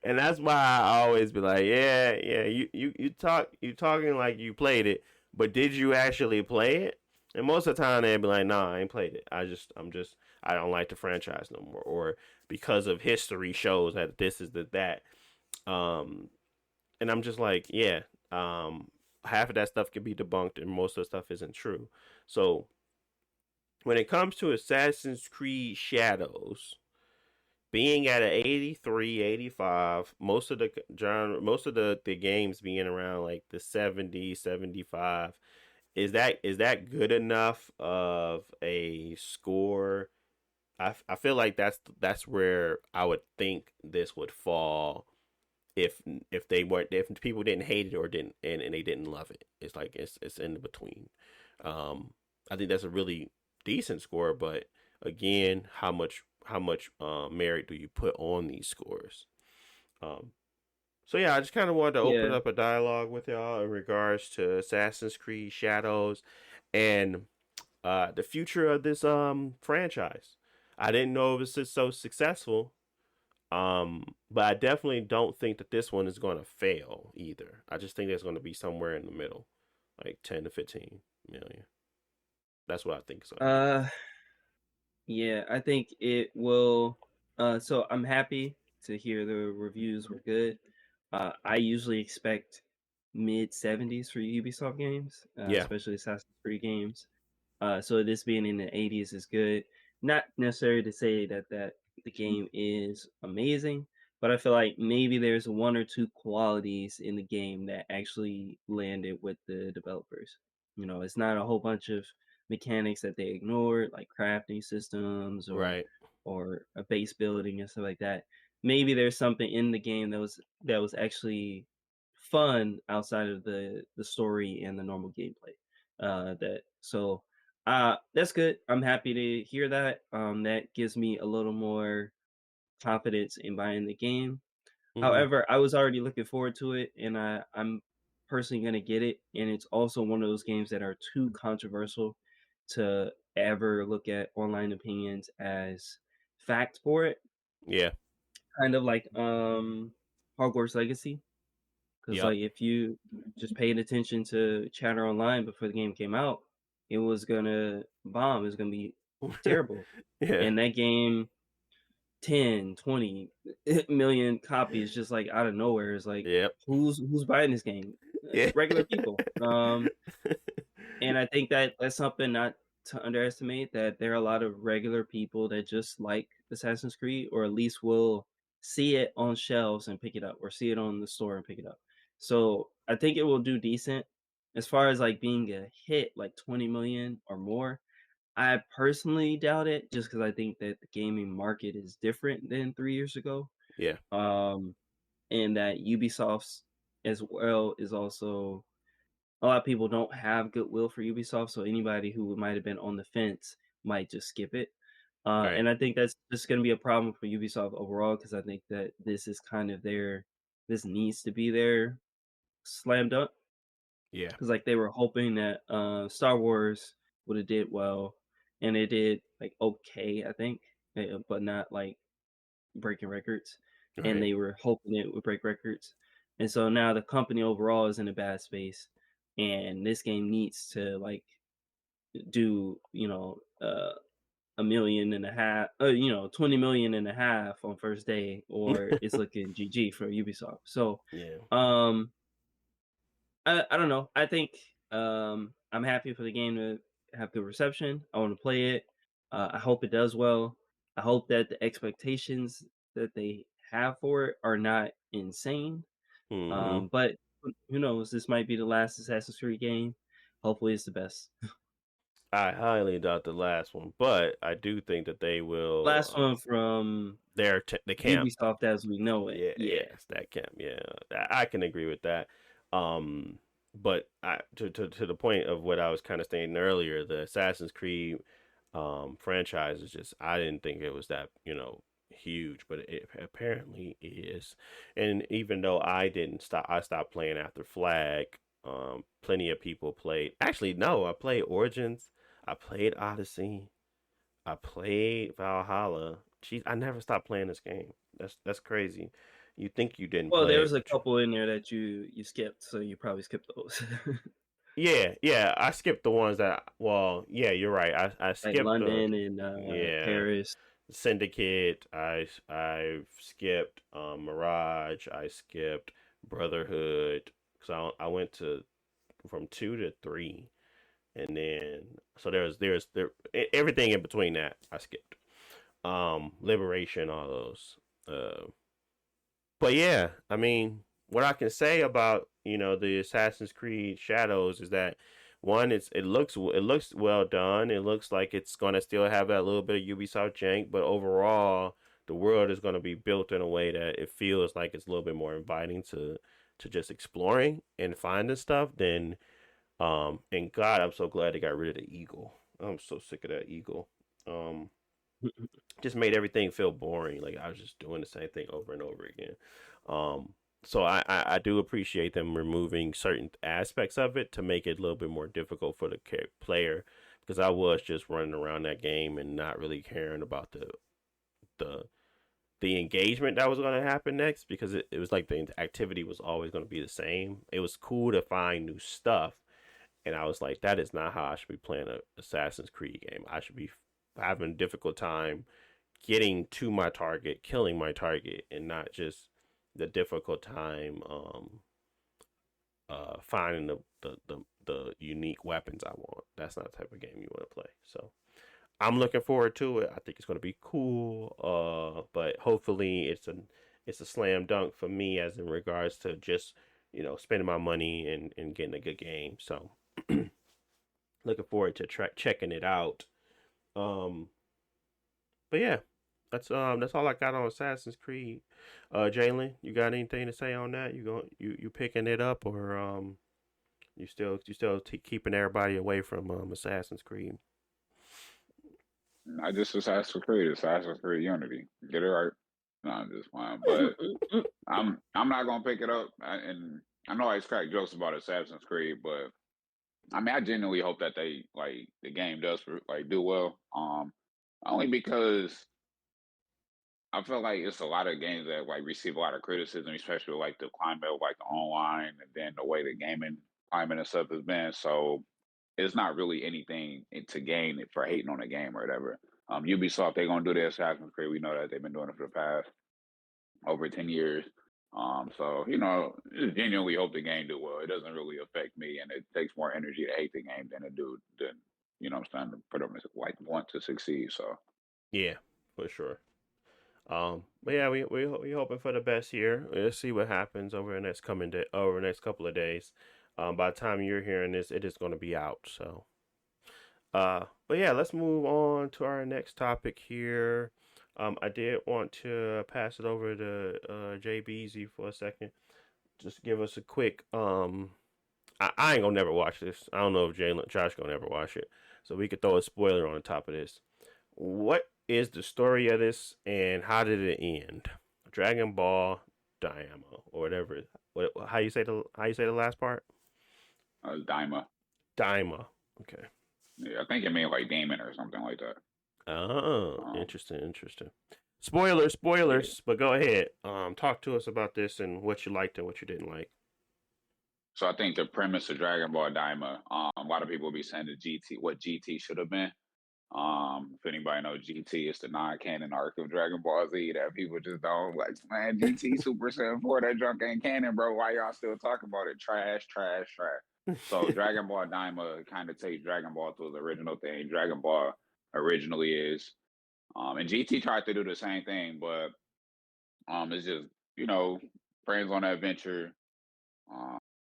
And that's why I always be like, yeah, you talking like you played it, but did you actually play it? And most of the time they'd be like, nah, I ain't played it. I don't like the franchise no more, or because of history shows that this is that. And I'm just like, yeah, half of that stuff can be debunked, and most of the stuff isn't true. So when it comes to Assassin's Creed Shadows being at an 83, 85, most of the games being around like the 70, 75, is that good enough of a score? I feel like that's where I would think this would fall if people didn't hate it or didn't and they didn't love it. It's like it's in between. I think that's a really decent score, but again, how much merit do you put on these scores? So yeah, I just kind of wanted to open up a dialogue with y'all in regards to Assassin's Creed Shadows and the future of this franchise. I didn't know it was so successful, but I definitely don't think that this one is going to fail either. I just think it's going to be somewhere in the middle, like 10 to 15 million. That's what I think. So. Yeah, I think it will. So I'm happy to hear the reviews were good. I usually expect mid 70s for Ubisoft games, Yeah. especially Assassin's Creed games. So this being in the 80s is good. Not necessarily to say that the game is amazing, but I feel like maybe there's one or two qualities in the game that actually landed with the developers. It's not a whole bunch of mechanics that they ignored, like crafting systems Right. or a base building and stuff like that. Maybe there's something in the game that was actually fun outside of the story and the normal gameplay. That's good. I'm happy to hear that. That gives me a little more confidence in buying the game. Mm-hmm. However, I was already looking forward to it, and I'm personally gonna get it. And it's also one of those games that are too controversial to ever look at online opinions as fact for it. Yeah. Kind of like Hogwarts Legacy. Because like if you just paid attention to chatter online before the game came out, it was gonna bomb. It was gonna be terrible. Yeah. And that game, 10, 20 million copies just like out of nowhere. Is like, who's buying this game? Regular people. And I think that's something not to underestimate, that there are a lot of regular people that just like Assassin's Creed, or at least will see it on shelves and pick it up, or see it on the store and pick it up. So I think it will do decent. As far as like being a hit, like 20 million or more, I personally doubt it, just because I think that the gaming market is different than 3 years ago. Yeah. And that Ubisoft's as well is also, a lot of people don't have goodwill for Ubisoft, so anybody who might have been on the fence might just skip it. Right. And I think that's just going to be a problem for Ubisoft overall, because I think that this is kind of this needs to be their slam dunk. Yeah. Because like they were hoping that Star Wars would have did well, and it did like okay, I think, but not like breaking records. Right. And they were hoping it would break records. And so now the company overall is in a bad space, and this game needs to like do 20 million and a half on first day, or it's looking GG for Ubisoft. So I don't know. I think I'm happy for the game to have good reception. I want to play it. I hope it does well. I hope that the expectations that they have for it are not insane. Mm-hmm. But who knows? This might be the last Assassin's Creed game. Hopefully, it's the best. I highly doubt the last one, but I do think that they will. Last one from the camp, Ubisoft as we know it. Yeah, it's that camp. Yeah, I can agree with that. But to the point of what I was kind of saying earlier, the Assassin's Creed franchise is just, I didn't think it was that huge, but it apparently is. And even though I didn't stop, I stopped playing after Flag. Plenty of people played. Actually, no, I played Origins. I played Odyssey. I played Valhalla. Jeez, I never stopped playing this game. That's crazy. You think you didn't Well, there play was it, a but couple in there that you skipped, so you probably skipped those. yeah. I skipped the ones that. Well, yeah, you're right. I Like skipped the London and yeah Paris. Syndicate. I skipped Mirage. I skipped Brotherhood because I went to from 2 to 3, and then so there's everything in between that I skipped. Liberation, all those. But yeah, I mean, what I can say about the Assassin's Creed Shadows is that one, it looks well done. It looks like it's gonna still have that little bit of Ubisoft jank, but overall, the world is gonna be built in a way that it feels like it's a little bit more inviting to just exploring and finding stuff than and God, I'm so glad they got rid of the eagle. I'm so sick of that eagle. Um, just made everything feel boring. Like I was just doing the same thing over and over again. Um, so I do appreciate them removing certain aspects of it to make it a little bit more difficult for the player because I was just running around that game and not really caring about the the engagement that was going to happen next because it was like the activity was always going to be the same. It was cool to find new stuff, and I was like, that is not how I should be playing a Assassin's Creed game. I should be having a difficult time getting to my target, killing my target, and not just the difficult time finding the unique weapons I want. That's not the type of game you want to play. So I'm looking forward to it. I think it's going to be cool. But hopefully it's a slam dunk for me as in regards to just spending my money and getting a good game. So looking forward to checking it out. Um, but yeah, that's all I got on Assassin's Creed. Jalen, you got anything to say on that? You picking it up or you still keeping everybody away from Assassin's Creed? I just Assassin's Creed Unity. Get it right. No, I'm just fine. But I'm not gonna pick it up. And I know I crack jokes about Assassin's Creed, but I mean I genuinely hope that they like the game does like do well. Only because I feel like it's a lot of games that like receive a lot of criticism, especially with, like the climate of like the online and then the way the gaming climate and stuff has been. So it's not really anything to gain for hating on a game or whatever. Ubisoft, they're gonna do their Assassin's Creed. We know that they've been doing it for the past over 10 years. So just genuinely hope the game do well. It doesn't really affect me, and it takes more energy to hate the game than I'm saying, to put them like want to succeed. So Yeah, for sure. But yeah, we hoping for the best here. Let's see what happens over the next over the next couple of days. By the time you're hearing this, it is going to be out. So, but yeah, let's move on to our next topic here. I did want to pass it over to JBZ for a second. Just give us a quick. I ain't gonna never watch this. I don't know if Josh gonna ever watch it, so we could throw a spoiler on the top of this. What is the story of this, and how did it end? Dragon Ball Diama, or whatever. How you say the last part? Daima. Daima. Okay. Yeah, I think it means like Damon or something like that. Oh, Um, interesting. Spoilers, yeah. but go ahead. Talk to us about this and what you liked and what you didn't like. So I think the premise of Dragon Ball Daima, a lot of people be saying that what GT should have been. If anybody knows GT, it's the non-canon arc of Dragon Ball Z that people just don't like. Man, GT Super 7-4, that junk ain't canon, bro. Why y'all still talking about it? Trash, trash, trash. So Dragon Ball Daima kind of takes Dragon Ball to its original thing. Dragon Ball originally is, and GT tried to do the same thing, but it's just friends on an adventure.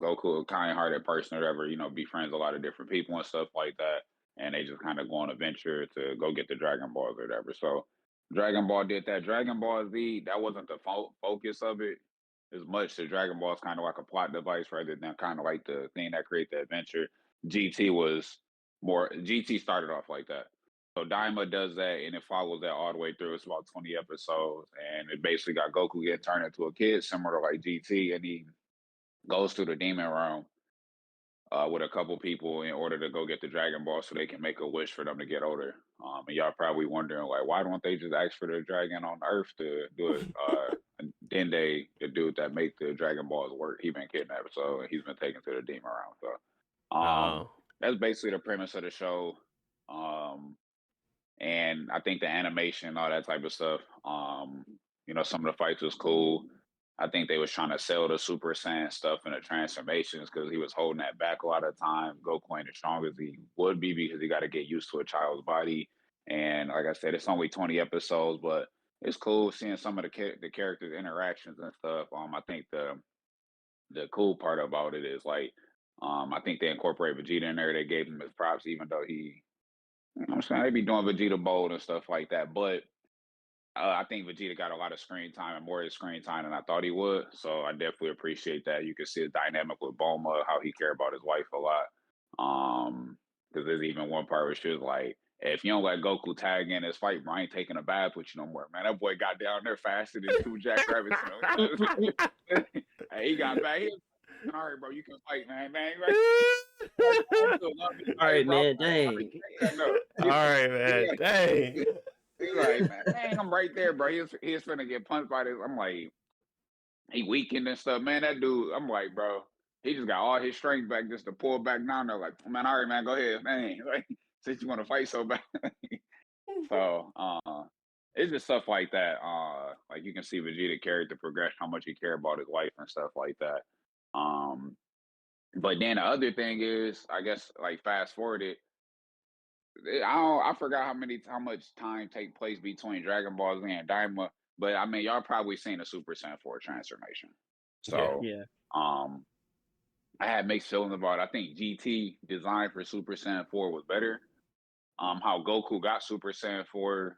Goku, a kind-hearted person or whatever, befriends a lot of different people and stuff like that, and they just kind of go on a venture to go get the Dragon Balls or whatever. So Dragon Ball did that. Dragon Ball Z, that wasn't the focus of it as much. The Dragon Ball is kind of like a plot device rather than kind of like the thing that created the adventure. GT was GT started off like that. So Daima does that, and it follows that all the way through. It's about 20 episodes, and it basically got Goku get turned into a kid, similar to like GT, and he goes through the demon realm with a couple people in order to go get the Dragon Ball so they can make a wish for them to get older. And y'all probably wondering like, why don't they just ask for the dragon on Earth to do it? And then the dude that make the Dragon Balls work, he been kidnapped, so he's been taken to the demon realm. So that's basically the premise of the show. And I think the animation, all that type of stuff. Some of the fights was cool. I think they was trying to sell the Super Saiyan stuff and the transformations because he was holding that back a lot of the time. Goku ain't as strong as he would be because he got to get used to a child's body. And like I said, it's only 20 episodes, but it's cool seeing some of the characters' interactions and stuff. I think the cool part about it is like, I think they incorporate Vegeta in there. They gave him his props, even though he, I'm saying, they be doing Vegeta bold and stuff like that, but I think Vegeta got a lot of screen time and more screen time than I thought he would. So I definitely appreciate that. You can see the dynamic with Bulma, how he cared about his wife a lot. Because there's even one part where she was like, if you don't let Goku tag in this fight, bro, I ain't taking a bath with you no more, man. That boy got down there faster than two jackrabbits. Hey, he got back. He was, all right, bro, you can fight, man. All right, man. Dang. All right, man. Dang. He's like, man, dang, I'm right there, bro. He's finna get punched by this. I'm like, he weakened and stuff, man. That dude, I'm like, bro, he just got all his strength back just to pull back down there. Like, man, all right, man, go ahead, man. Like, since you want to fight so bad. So, it's just stuff like that. Like you can see Vegeta character progression, how much he care about his life and stuff like that. But then the other thing is, I guess, like fast forwarded. I forgot how much time take place between Dragon Ball Z and Daima, but I mean y'all probably seen the Super Saiyan 4 transformation. So yeah. I had mixed feelings about it. I think GT design for Super Saiyan 4 was better. How Goku got Super Saiyan 4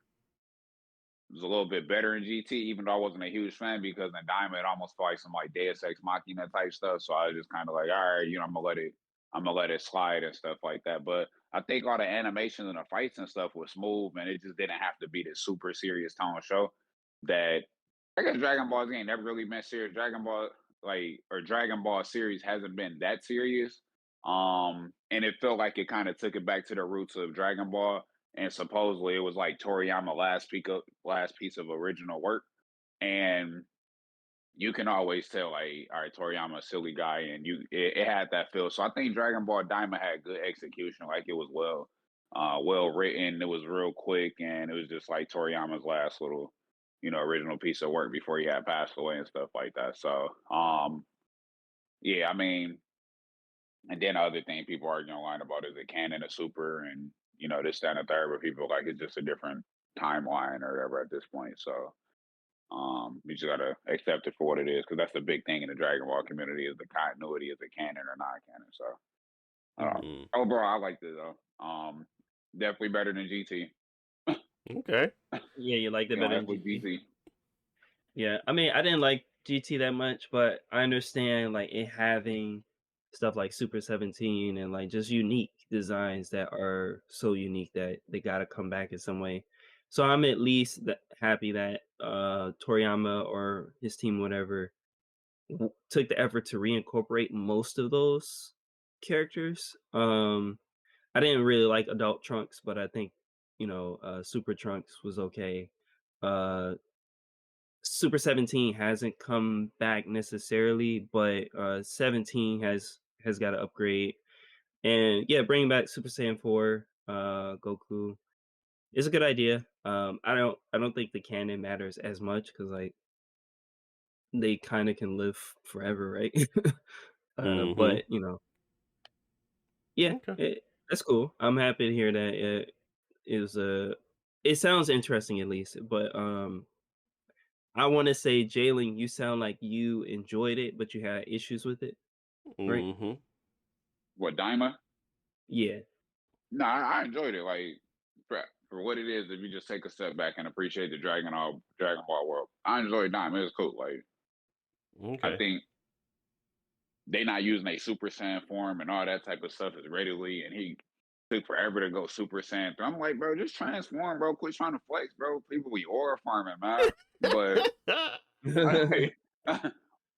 was a little bit better in GT, even though I wasn't a huge fan because in Diamond it almost felt like some like Deus Ex Machina type stuff. So I was just kind of like, all right, I'm gonna let it slide and stuff like that. But I think all the animations and the fights and stuff was smooth, and it just didn't have to be this super serious tone show. That I guess Dragon Ball Z ain't never really been serious. Dragon Ball Dragon Ball series hasn't been that serious. And it felt like it kind of took it back to the roots of Dragon Ball, and supposedly it was like Toriyama last piece of original work, and you can always tell like, all right, Toriyama a silly guy, and it had that feel. So I think Dragon Ball Daima had good execution, like it was well written, it was real quick, and it was just like Toriyama's last little original piece of work before he had passed away and stuff like that. So yeah, I mean. And then the other thing people arguing online about is it canon a super and this, that, and the third, but people like it's just a different timeline or whatever at this point. So you just gotta accept it for what it is because that's the big thing in the Dragon Ball community is the continuity, is it canon or not canon. So overall, I liked it though. Definitely better than GT. Okay. Yeah, you liked it better than GT. GT. Yeah, I mean, I didn't like GT that much, but I understand like it having stuff like Super 17 and like just unique designs that are so unique that they got to come back in some way. So I'm at least happy that Toriyama or his team, whatever, took the effort to reincorporate most of those characters. I didn't really like Adult Trunks, but I think Super Trunks was okay. Super 17 hasn't come back necessarily, but 17 has got to upgrade. And yeah, bringing back Super Saiyan 4 Goku is a good idea. I don't think the canon matters as much cuz like they kind of can live forever, right? But, yeah, Okay. that's cool. I'm happy to hear that it sounds interesting at least, but I want to say, Jalen, you sound like you enjoyed it, but you had issues with it, right? What, Daima? Yeah. No, I enjoyed it. Like for what it is, if you just take a step back and appreciate the Dragon Ball world, I enjoyed Daima. It was cool. Like I think they not using a Super Saiyan form and all that type of stuff as readily, and he took forever to go Super Saiyan. I'm like, bro, just transform, bro. Quit trying to flex, bro. People be aura farming, man. But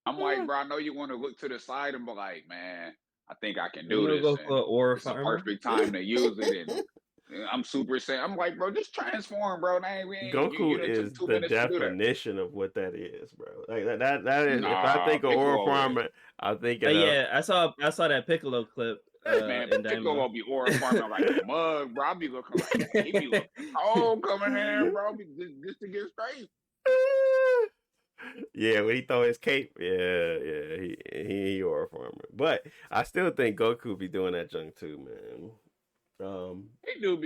I'm like, bro, I know you want to look to the side and be like, man, I think I can You do wanna this, go and for aura it's a farmer? perfect time to use it. And I'm Super Saiyan. I'm like, bro, just transform, bro. You Goku done took is 2 the minutes to do that. definition of what that is, bro. Like that is. If I Nah, think of aura Piccolo is. farmer, I'm thinking of Yeah, I saw that Piccolo clip Man, in Daima. Piccolo be aura farming like a mug, bro. I be looking like, man, he be looking cold coming in, bro, just to get straight. Yeah, when he throw his cape, he aura farmer. But I still think Goku be doing that junk too, man. He do.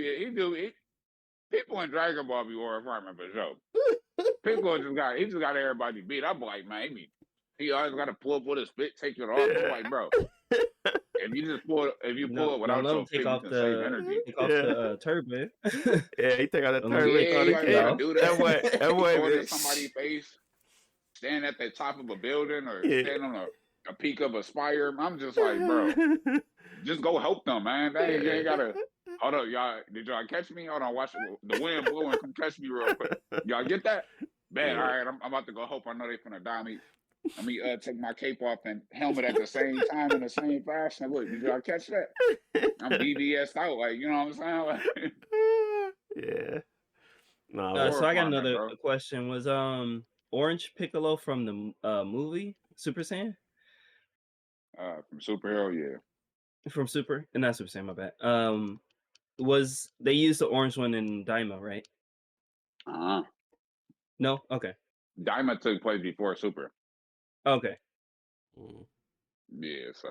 People in Dragon Ball be aura farming for sure. Piccolo he just got everybody beat. I'm like, man, he always got to pull up with his spit, take it off. I'm like, bro, if you pull it without your spit, you can save energy. Take off the turban. Yeah, he take out the turban. Yeah, you gotta do that. That way, throw it in somebody's face, stand at the top of a building or stand on a peak of a spire. I'm just like, bro, just go help them, man. You ain't gotta. Hold up, y'all. Did y'all catch me? Hold on, watch the wind blowing. Come catch me real quick. Y'all get that? Man, all right. I'm about to go help. I know they finna die me. Let me take my cape off and helmet at the same time in the same fashion. Look, did y'all catch that? I'm BBS out, like, you know what I'm saying? Like, yeah. No. So I got another question. Was Orange Piccolo from the movie Super Saiyan? From Superhero, yeah. From Super, not Super Saiyan. My bad. Was they used the orange one in Daima, right? No. Okay. Daima took place before Super. Okay. Yeah, so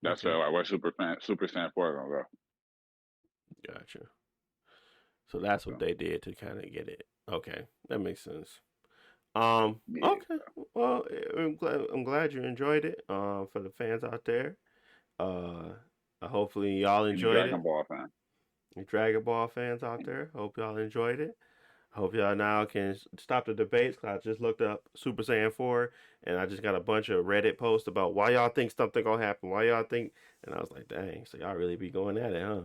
that's where Super Saiyan 4 gonna go. Gotcha. So that's what they did to kind of get it. Okay, that makes sense. Yeah. Okay. Well, I'm glad you enjoyed it. For the fans out there, hopefully y'all enjoyed it. Dragon Ball fan. The Dragon Ball fans out there, hope y'all enjoyed it. Hope y'all now can stop the debates. Cause I just looked up Super Saiyan 4 and I just got a bunch of Reddit posts about why y'all think something gonna happen. Why y'all think? And I was like, dang, so y'all really be going at it, huh?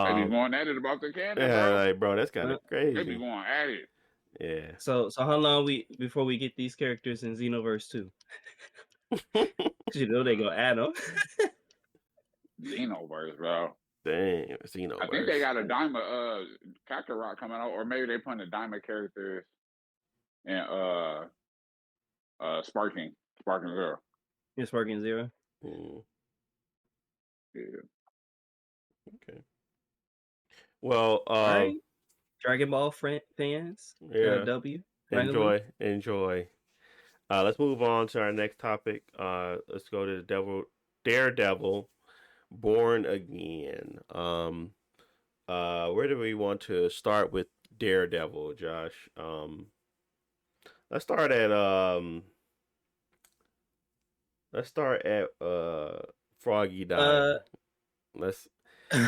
They be going at it about the canon, yeah, bro. like, bro, that's kind of crazy. They be going at it. Yeah. So how long before we get these characters in Xenoverse 2? You know they gonna add them. Xenoverse, bro. Dang, Xenoverse. I think they got a Daima Kakarot coming out, or maybe they putting the Daima characters in Sparking Zero. Yeah, Sparking Zero. Yeah. Okay. Well, all right. Dragon Ball fans. Yeah. W. Enjoy. Let's move on to our next topic. Let's go to the Daredevil, Born Again. Where do we want to start with Daredevil, Josh? Let's start at Froggy dying. Let's.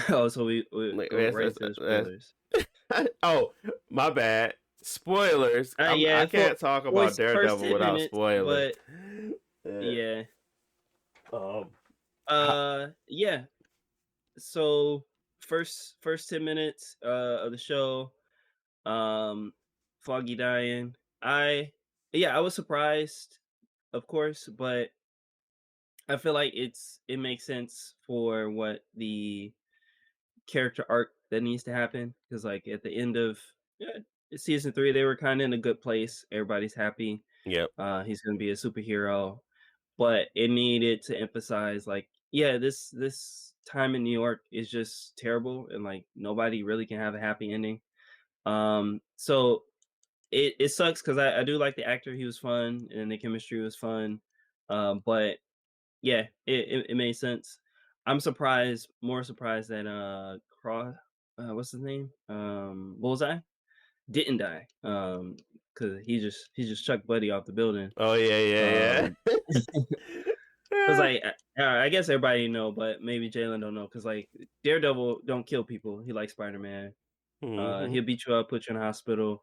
Oh, so we go right to the spoilers. Oh, my bad. Spoilers. I can't talk about Daredevil without spoilers. But yeah. Yeah. So first 10 minutes of the show, Foggy dying. I was surprised, of course, but I feel like it makes sense for what the character arc that needs to happen, because like at the end of season 3 they were kind of in a good place. Everybody's happy. Yep. He's gonna be a superhero, but it needed to emphasize like, this time in New York is just terrible, and like nobody really can have a happy ending. So it sucks, because I do like the actor. He was fun and the chemistry was fun. But yeah, it made sense. I'm more surprised that what's his name? Bullseye didn't die. Cause he just chucked Buddy off the building. Oh yeah. Cause like I guess everybody know, but maybe Jalen don't know. Cause like Daredevil don't kill people. He like Spider-Man. He'll beat you up, put you in a hospital.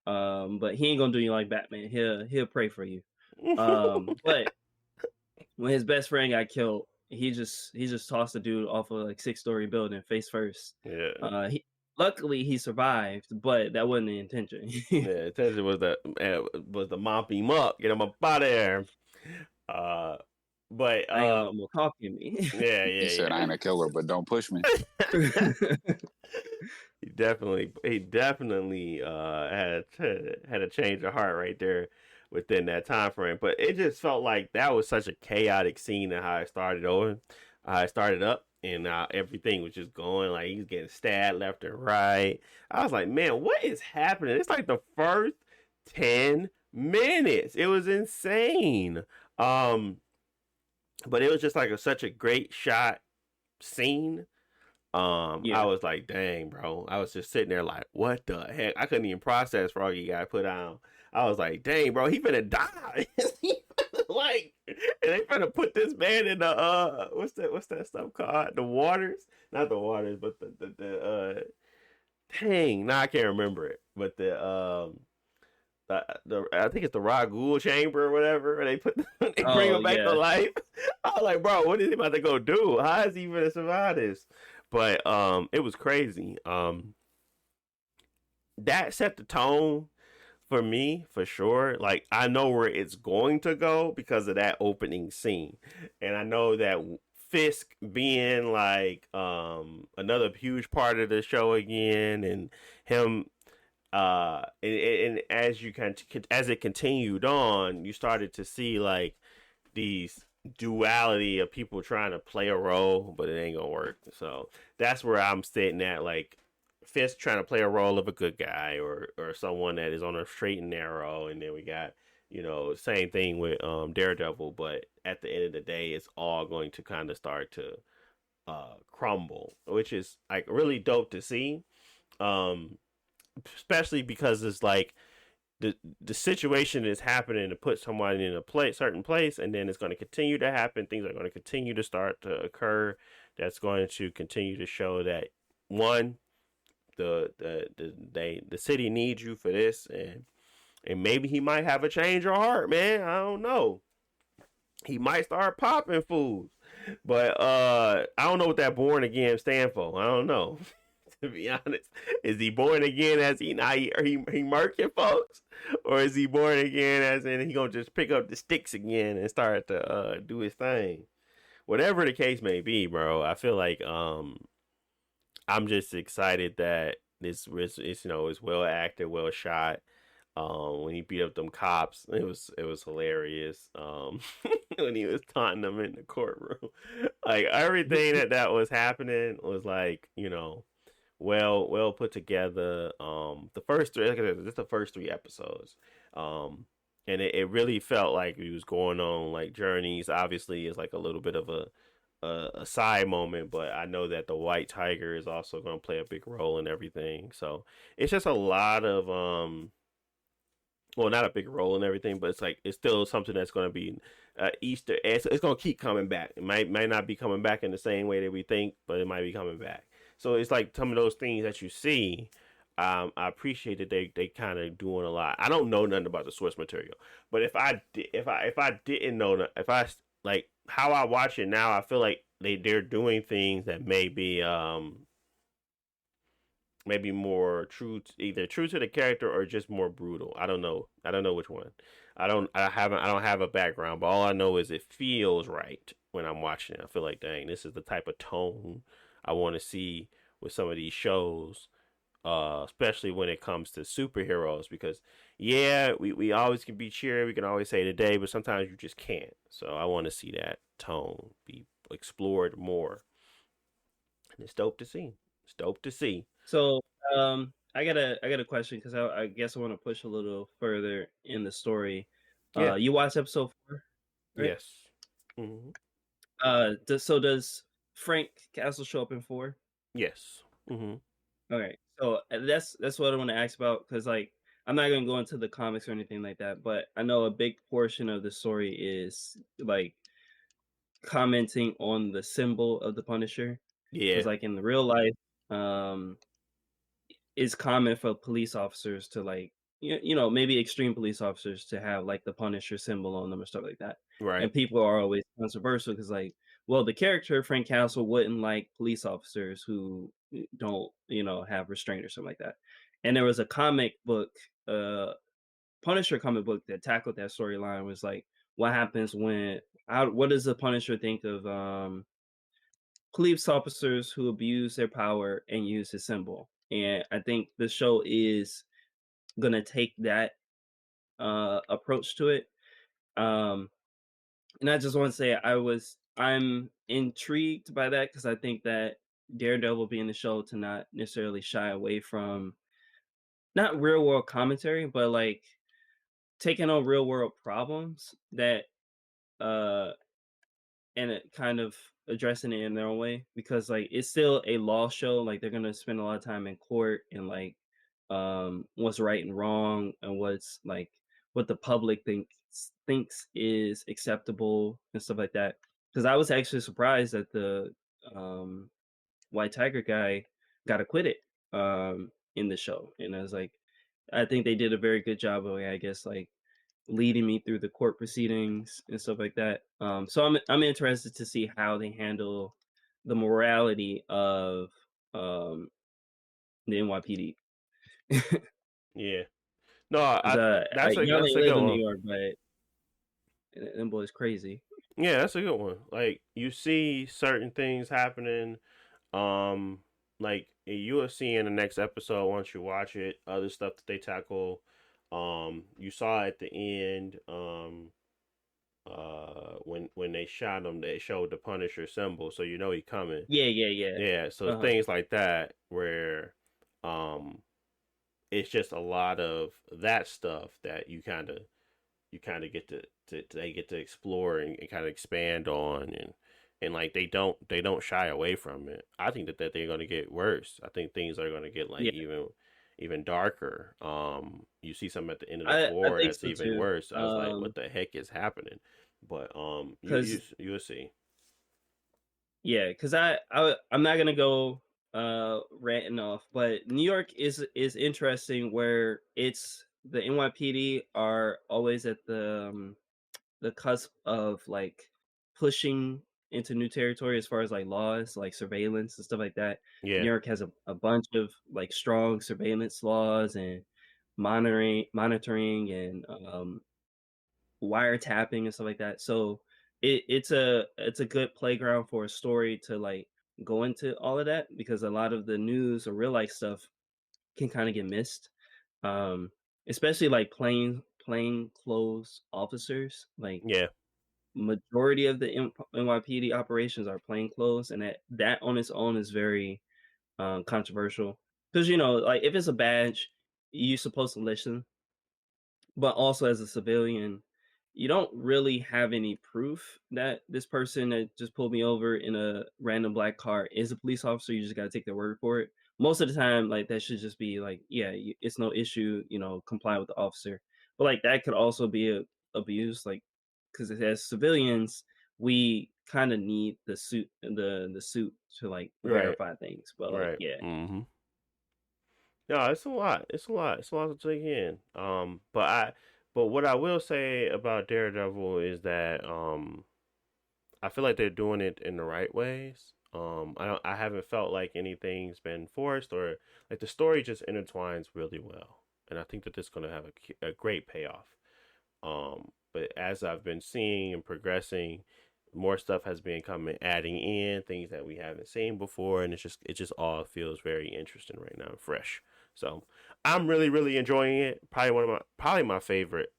But he ain't gonna do you like Batman. He'll pray for you. But when his best friend got killed, he just tossed the dude off of like 6-story building face first. Yeah. Luckily he survived, but that wasn't the intention. Yeah, intention was the mop him up, get him up out of there. But I ain't gonna let more coffee in me. yeah, He said, "I ain't a killer, but don't push me." He definitely had a change of heart right there within that time frame. But it just felt like that was such a chaotic scene and how it started up, and everything was just going like he's getting stabbed left and right. I was like, man, what is happening? It's like the first 10 minutes. It was insane. But it was just like such a great shot scene. Yeah. I was like, dang, bro. I was just sitting there like, what the heck? I couldn't even process Froggy got put on. I was like, dang, bro, he finna die. Like, and they finna put this man in the what's that stuff called? The waters? Not the waters, but the dang, nah, I can't remember it. But the I think it's the Ragu chamber or whatever. And they bring him back to life. I was like, bro, what is he about to go do? How is he gonna survive this? But it was crazy. That set the tone for me for sure. Like I know where it's going to go because of that opening scene, and I know that Fisk being like another huge part of the show again, and him. And as it continued on, you started to see like these duality of people trying to play a role, but it ain't gonna work. So that's where I'm sitting at. Like Fisk trying to play a role of a good guy or someone that is on a straight and narrow, and then we got same thing with Daredevil. But at the end of the day, it's all going to kind of start to crumble, which is like really dope to see. Especially because it's like the situation is happening to put someone in a certain place, and then it's going to continue to happen. Things are going to continue to start to occur. That's going to continue to show that one, the city needs you for this, and maybe he might have a change of heart, man. I don't know. He might start popping fools, but I don't know what that born again stand for. I don't know. To be honest, is he born again as he murking folks, or is he born again as in he gonna just pick up the sticks again and start to do his thing? Whatever the case may be, bro. I feel like I'm just excited that this is well acted, well shot. When he beat up them cops, it was hilarious. When he was taunting them in the courtroom, like everything that was happening was like well put together. The first three, like I said, just the first 3 episodes. And it really felt like he was going on like journeys. Obviously, it's like a little bit of a side moment, but I know that the White Tiger is also going to play a big role in everything. So it's just a lot of well, not a big role in everything, but it's still something that's going to be Easter. It's going to keep coming back. It might not be coming back in the same way that we think, but it might be coming back. So it's like some of those things that you see. I appreciate that they kind of doing a lot. I don't know nothing about the source material, but if I didn't know, if I like how I watch it now, I feel like they're doing things that may be maybe more either true to the character or just more brutal. I don't know which one. I don't have a background, but all I know is it feels right when I'm watching it. I feel like, dang, this is the type of tone I want to see with some of these shows, especially when it comes to superheroes, because we always can be cheery, we can always say today, but sometimes you just can't. So I want to see that tone be explored more, and it's dope to see. So I got a question, because I guess I want to push a little further in the story. You watched episode 4, right? Yes. Mm-hmm. Does Frank Castle show up in 4? Yes. Mm-hmm. Okay, so that's what I want to ask about, because like I'm not gonna go into the comics or anything like that, but I know a big portion of the story is like commenting on the symbol of the Punisher. Yeah. Because like in the real life, it's common for police officers to like maybe extreme police officers to have like the Punisher symbol on them or stuff like that. Right. And people are always controversial because like, well, the character Frank Castle wouldn't like police officers who don't, have restraint or something like that. And there was a comic book, uh, Punisher comic book that tackled that storyline. Was like, what happens when? What does the Punisher think of police officers who abuse their power and use his symbol? And I think the show is gonna take that approach to it. Um, and I just want to say I'm intrigued by that because I think that Daredevil being the show to not necessarily shy away from not real world commentary, but like taking on real world problems that uh and it kind of addressing it in their own way, because like it's still a law show. Like they're gonna spend a lot of time in court and like what's right and wrong and what's like what the public thinks is acceptable and stuff like that. Because I was actually surprised that the um White Tiger guy got acquitted in the show. And I was like, I think they did a very good job of, I guess, like leading me through the court proceedings and stuff like that. So I'm interested to see how they handle the morality of um, the NYPD. Yeah. No, Y'all that's ain't a live good in one. New York, but them boys crazy. Yeah, that's a good one. Like you see certain things happening, um, like you will see in the next episode once you watch it, other stuff that they tackle. You saw at the end, when they shot him, they showed the Punisher symbol, so you know he coming. Yeah, yeah, yeah. Yeah, so Uh huh. things like that where, um, it's just a lot of that stuff that you kind of get to they get to explore and kind of expand on, and like they don't shy away from it. I think that they're going to get worse. I think things are going to get like Yeah, even darker. You see something at the end of the I floor think that's so even too. worse. I was like, what the heck is happening? But Because you'll see. Yeah, because I'm not gonna go ranting off, but New York is interesting where it's the NYPD are always at the cusp of like pushing into new territory as far as like laws, like surveillance and stuff like that. New Yeah, York has a bunch of like strong surveillance laws and monitoring and wiretapping and stuff like that. So it's a good playground for a story to like go into all of that, because a lot of the news or real life stuff can kind of get missed. Um, Especially like plain clothes officers. Like yeah, majority of the NYPD operations are plain clothes, and that on its own is very controversial, because like if it's a badge, you're supposed to listen, but also as a civilian, you don't really have any proof that this person that just pulled me over in a random black car is a police officer. You just got to take their word for it. Most of the time, like that should just be like, yeah, it's no issue, comply with the officer. But like that could also be abused, like because as civilians, we kind of need the suit to like right, verify things. But like, right. yeah, No, it's a lot. It's a lot. It's a lot to take in. But what I will say about Daredevil is that I feel like they're doing it in the right ways. I haven't felt like anything's been forced, or like the story just intertwines really well, and I think that this is going to have a great payoff. But as I've been seeing and progressing, more stuff has been coming, adding in things that we haven't seen before, and it just all feels very interesting right now and fresh. So I'm really really enjoying it. Probably my favorite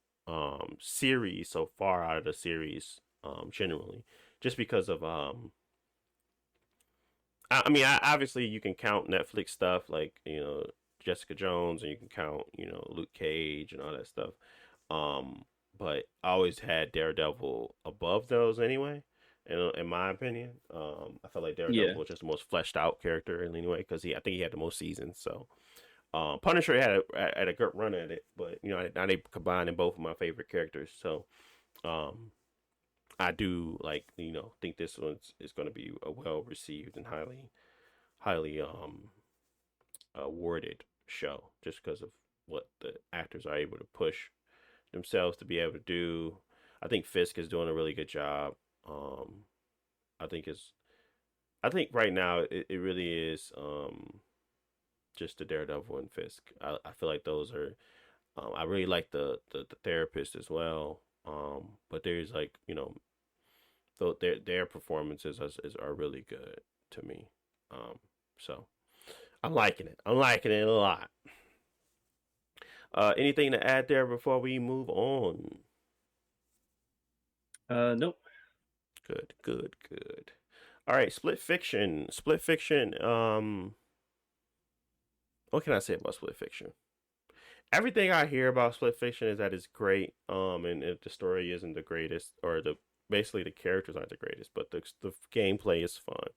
series so far out of the series, generally, just because of I mean, obviously you can count Netflix stuff like Jessica Jones, and you can count Luke Cage and all that stuff. Um, but I always had Daredevil above those anyway. In my opinion, I felt like yeah, Daredevil was just the most fleshed out character in anyway, because I think he had the most seasons. So Punisher had a good run at it, but now they combine in both of my favorite characters. So um, I do think this one is going to be a well received and highly awarded show, just because of what the actors are able to push themselves to be able to do. I think Fisk is doing a really good job. Um, I think right now it really is just the Daredevil and Fisk. I feel like those are. I really like the therapist as well. But there's like their performances are really good to me. So I'm liking it. I'm liking it a lot. Anything to add there before we move on? Nope. Good, good, good. All right, Split Fiction. Split Fiction. What can I say about Split Fiction? Everything I hear about Split Fiction is that it's great. And if the story isn't the greatest, or basically the characters aren't the greatest, but the gameplay is fun.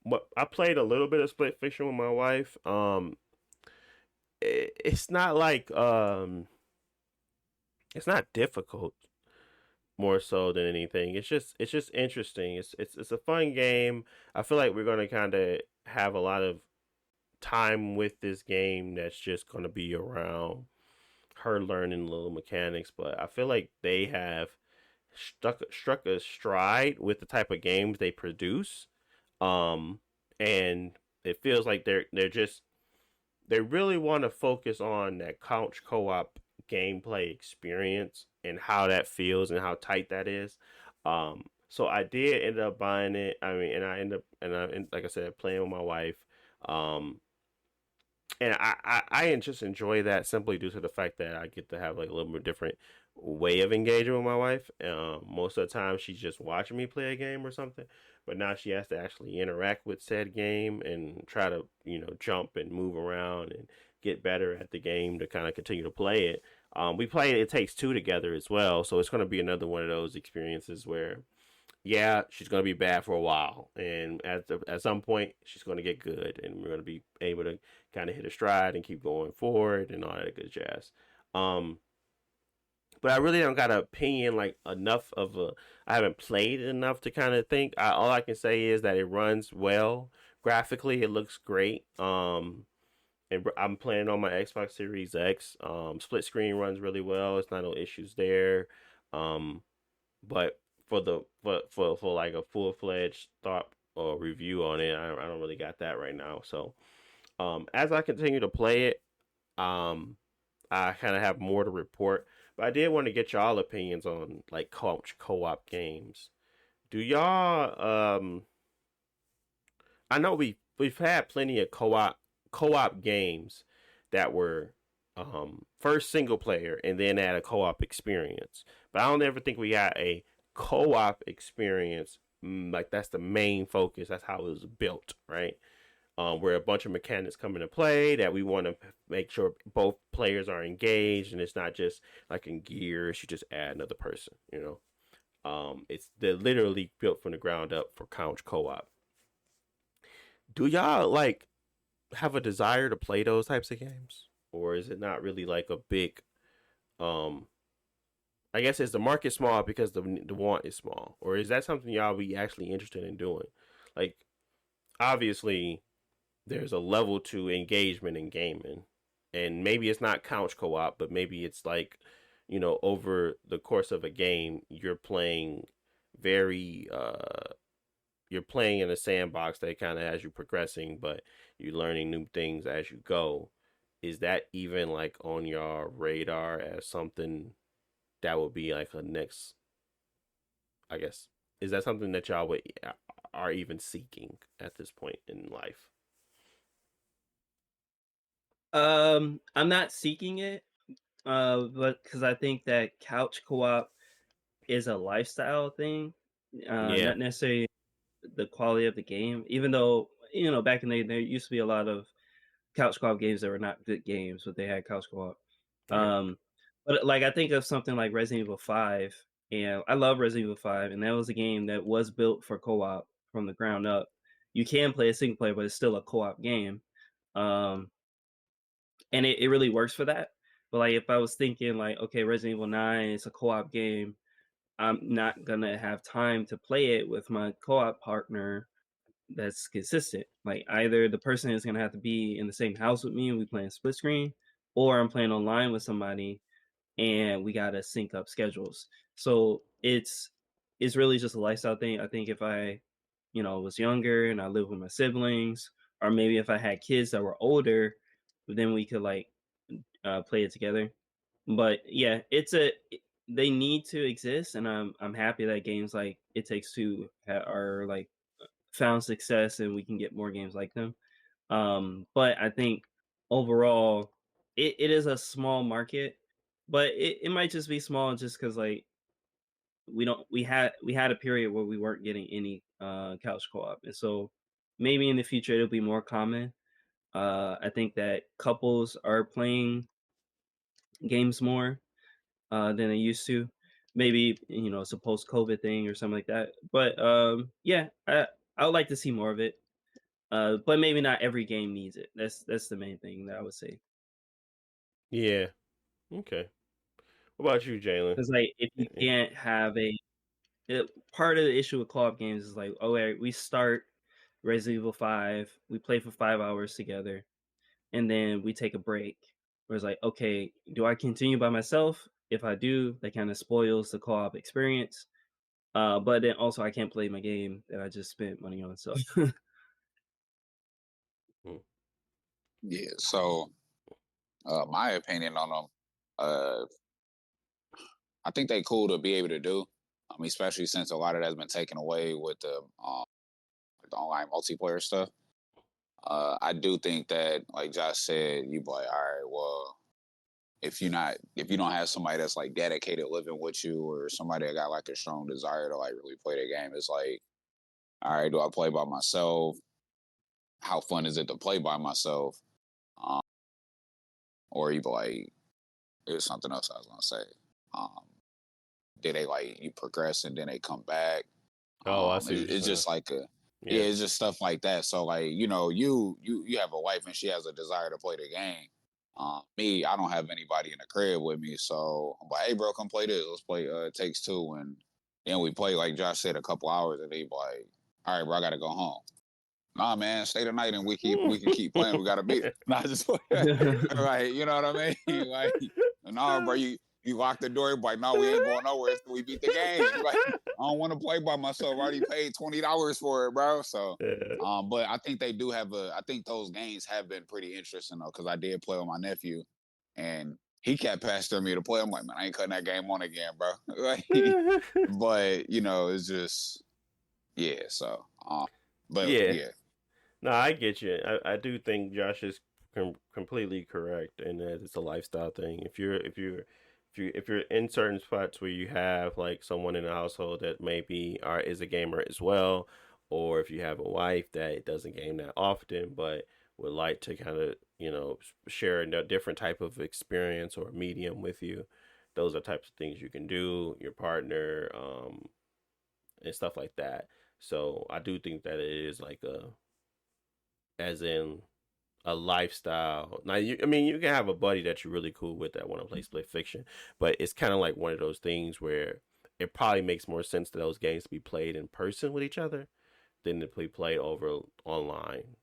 But I played a little bit of Split Fiction with my wife. It's not like it's not difficult, more so than anything. It's just interesting. It's a fun game. I feel like we're gonna kind of have a lot of time with this game that's just gonna be around her learning little mechanics. But I feel like they have struck a stride with the type of games they produce. And it feels like they really want to focus on that couch co-op gameplay experience and how that feels and how tight that is. So I did end up buying it. I mean, and like I said, playing with my wife. And I just enjoy that simply due to the fact that I get to have like a little bit different way of engaging with my wife. Most of the time she's just watching me play a game or something, but now she has to actually interact with said game and try to jump and move around and get better at the game to kind of continue to play it. We play It Takes Two together as well, so it's going to be another one of those experiences where yeah, she's going to be bad for a while, and at some point she's going to get good, and we're going to be able to kind of hit a stride and keep going forward and all that good jazz. Um, but I really don't got an opinion like enough of a. I haven't played it enough to kind of think. All I can say is that it runs well graphically. It looks great. And I'm playing on my Xbox Series X. Split screen runs really well. It's not no issues there. But for like a full fledged thought or review on it, I don't really got that right now. So as I continue to play it, I kind of have more to report. But I did want to get y'all opinions on like couch co-op games. Do y'all I know we've had plenty of co-op games that were first single player and then add a co-op experience. But I don't ever think we got a co-op experience like that's the main focus. That's how it was built, right? Where a bunch of mechanics come into play that we want to make sure both players are engaged, and it's not just like in Gears you just add another person. They're literally built from the ground up for couch co-op. Do y'all like have a desire to play those types of games, or is it not really like a big um I guess is the market small because the want is small, or is that something y'all be actually interested in doing? Like, obviously, there's a level to engagement in gaming, and maybe it's not couch co-op, but maybe it's like, over the course of a game, very you're playing in a sandbox that kind of has you progressing, but you're learning new things as you go. Is that even like on your radar as something that would be like a next, I guess, is that something that y'all are even seeking at this point in life? I'm not seeking it, but because I think that couch co-op is a lifestyle thing, Yeah. not necessarily the quality of the game. Even though back in the day there used to be a lot of couch co-op games that were not good games, but they had couch co-op. Right. But like I think of something like Resident Evil 5, and I love Resident Evil 5, and that was a game that was built for co-op from the ground up. You can play a single player, but it's still a co-op game. Um, and it really works for that. But like if I was thinking like, okay, Resident Evil 9 is a co-op game, I'm not gonna have time to play it with my co-op partner that's consistent. Like either the person is gonna have to be in the same house with me and we playing split screen, or I'm playing online with somebody and we gotta sync up schedules. So it's really just a lifestyle thing. I think if I, was younger and I lived with my siblings, or maybe if I had kids that were older, then we could like play it together. But yeah, they need to exist, and I'm happy that games like It Takes Two are like found success, and we can get more games like them. But I think overall, it is a small market, but it might just be small just because like we had a period where we weren't getting any couch co-op, and so maybe in the future it'll be more common. I think that couples are playing games more than they used to. Maybe it's a post-COVID thing or something like that. But yeah, I would like to see more of it. But maybe not every game needs it. That's the main thing that I would say. Yeah. Okay. What about you, Jalen? Because like if you can't have part of the issue with co-op games is like, oh, wait, we start Resident Evil 5, we play for 5 hours together, and then we take a break. Where it's like, okay, do I continue by myself? If I do, that kind of spoils the co-op experience. But then also I can't play my game that I just spent money on. So Hmm. Yeah. So, my opinion on them, I think they cool to be able to do. Especially since a lot of that's been taken away with the online multiplayer stuff. I do think that, like Josh said, you be like, all right, well, if you don't have somebody that's like dedicated living with you, or somebody that got like a strong desire to like really play the game, it's like, all right, do I play by myself? How fun is it to play by myself? Um, or you be like, there's something else I was gonna say. Um, did they like you progress and then they come back? Oh, I see what you're It's saying. just like Yeah. it's just stuff like that. So like, you have a wife and she has a desire to play the game. Me, I don't have anybody in the crib with me, so I'm like, hey bro, come play this. Let's play It Takes Two, and then we play like Josh said a couple hours, and they be like, all right, bro, I gotta go home. Nah, man, stay the night and we can keep playing. We gotta beat. Not just right, you know what I mean? Like, nah, bro, you lock the door. Like, no, we ain't going nowhere until we beat the game. Like, I don't want to play by myself. I already paid $20 for it, bro. So, Yeah. but I think they do have I think those games have been pretty interesting though, because I did play with my nephew, and he kept pestering me to play. I'm like, man, I ain't cutting that game on again, bro. Like, but it's just yeah. So, but Yeah. yeah. No, I get you. I do think Josh is completely correct in that it's a lifestyle thing. If you're in certain spots where you have like someone in the household that maybe is a gamer as well, or if you have a wife that doesn't game that often but would like to kind of share a different type of experience or medium with you, those are types of things you can do. Your partner, and stuff like that. So I do think that it is like as in a lifestyle. Now, you can have a buddy that you're really cool with that want to play Split Fiction, but it's kind of like one of those things where it probably makes more sense to those games to be played in person with each other than to be played over online.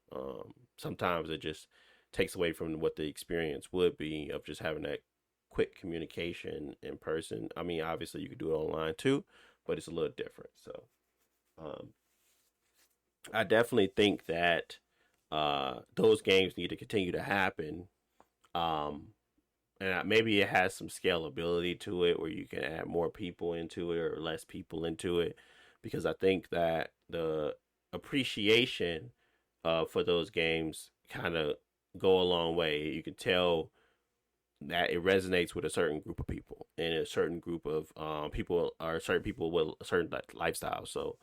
Sometimes it just takes away from what the experience would be of just having that quick communication in person. I mean, obviously you could do it online too, but it's a little different. So, um, I definitely think that those games need to continue to happen. Um, and maybe it has some scalability to it where you can add more people into it or less people into it. Because I think that the appreciation for those games kind of go a long way. You can tell that it resonates with a certain group of people and a certain group of people or certain people with a certain lifestyle. So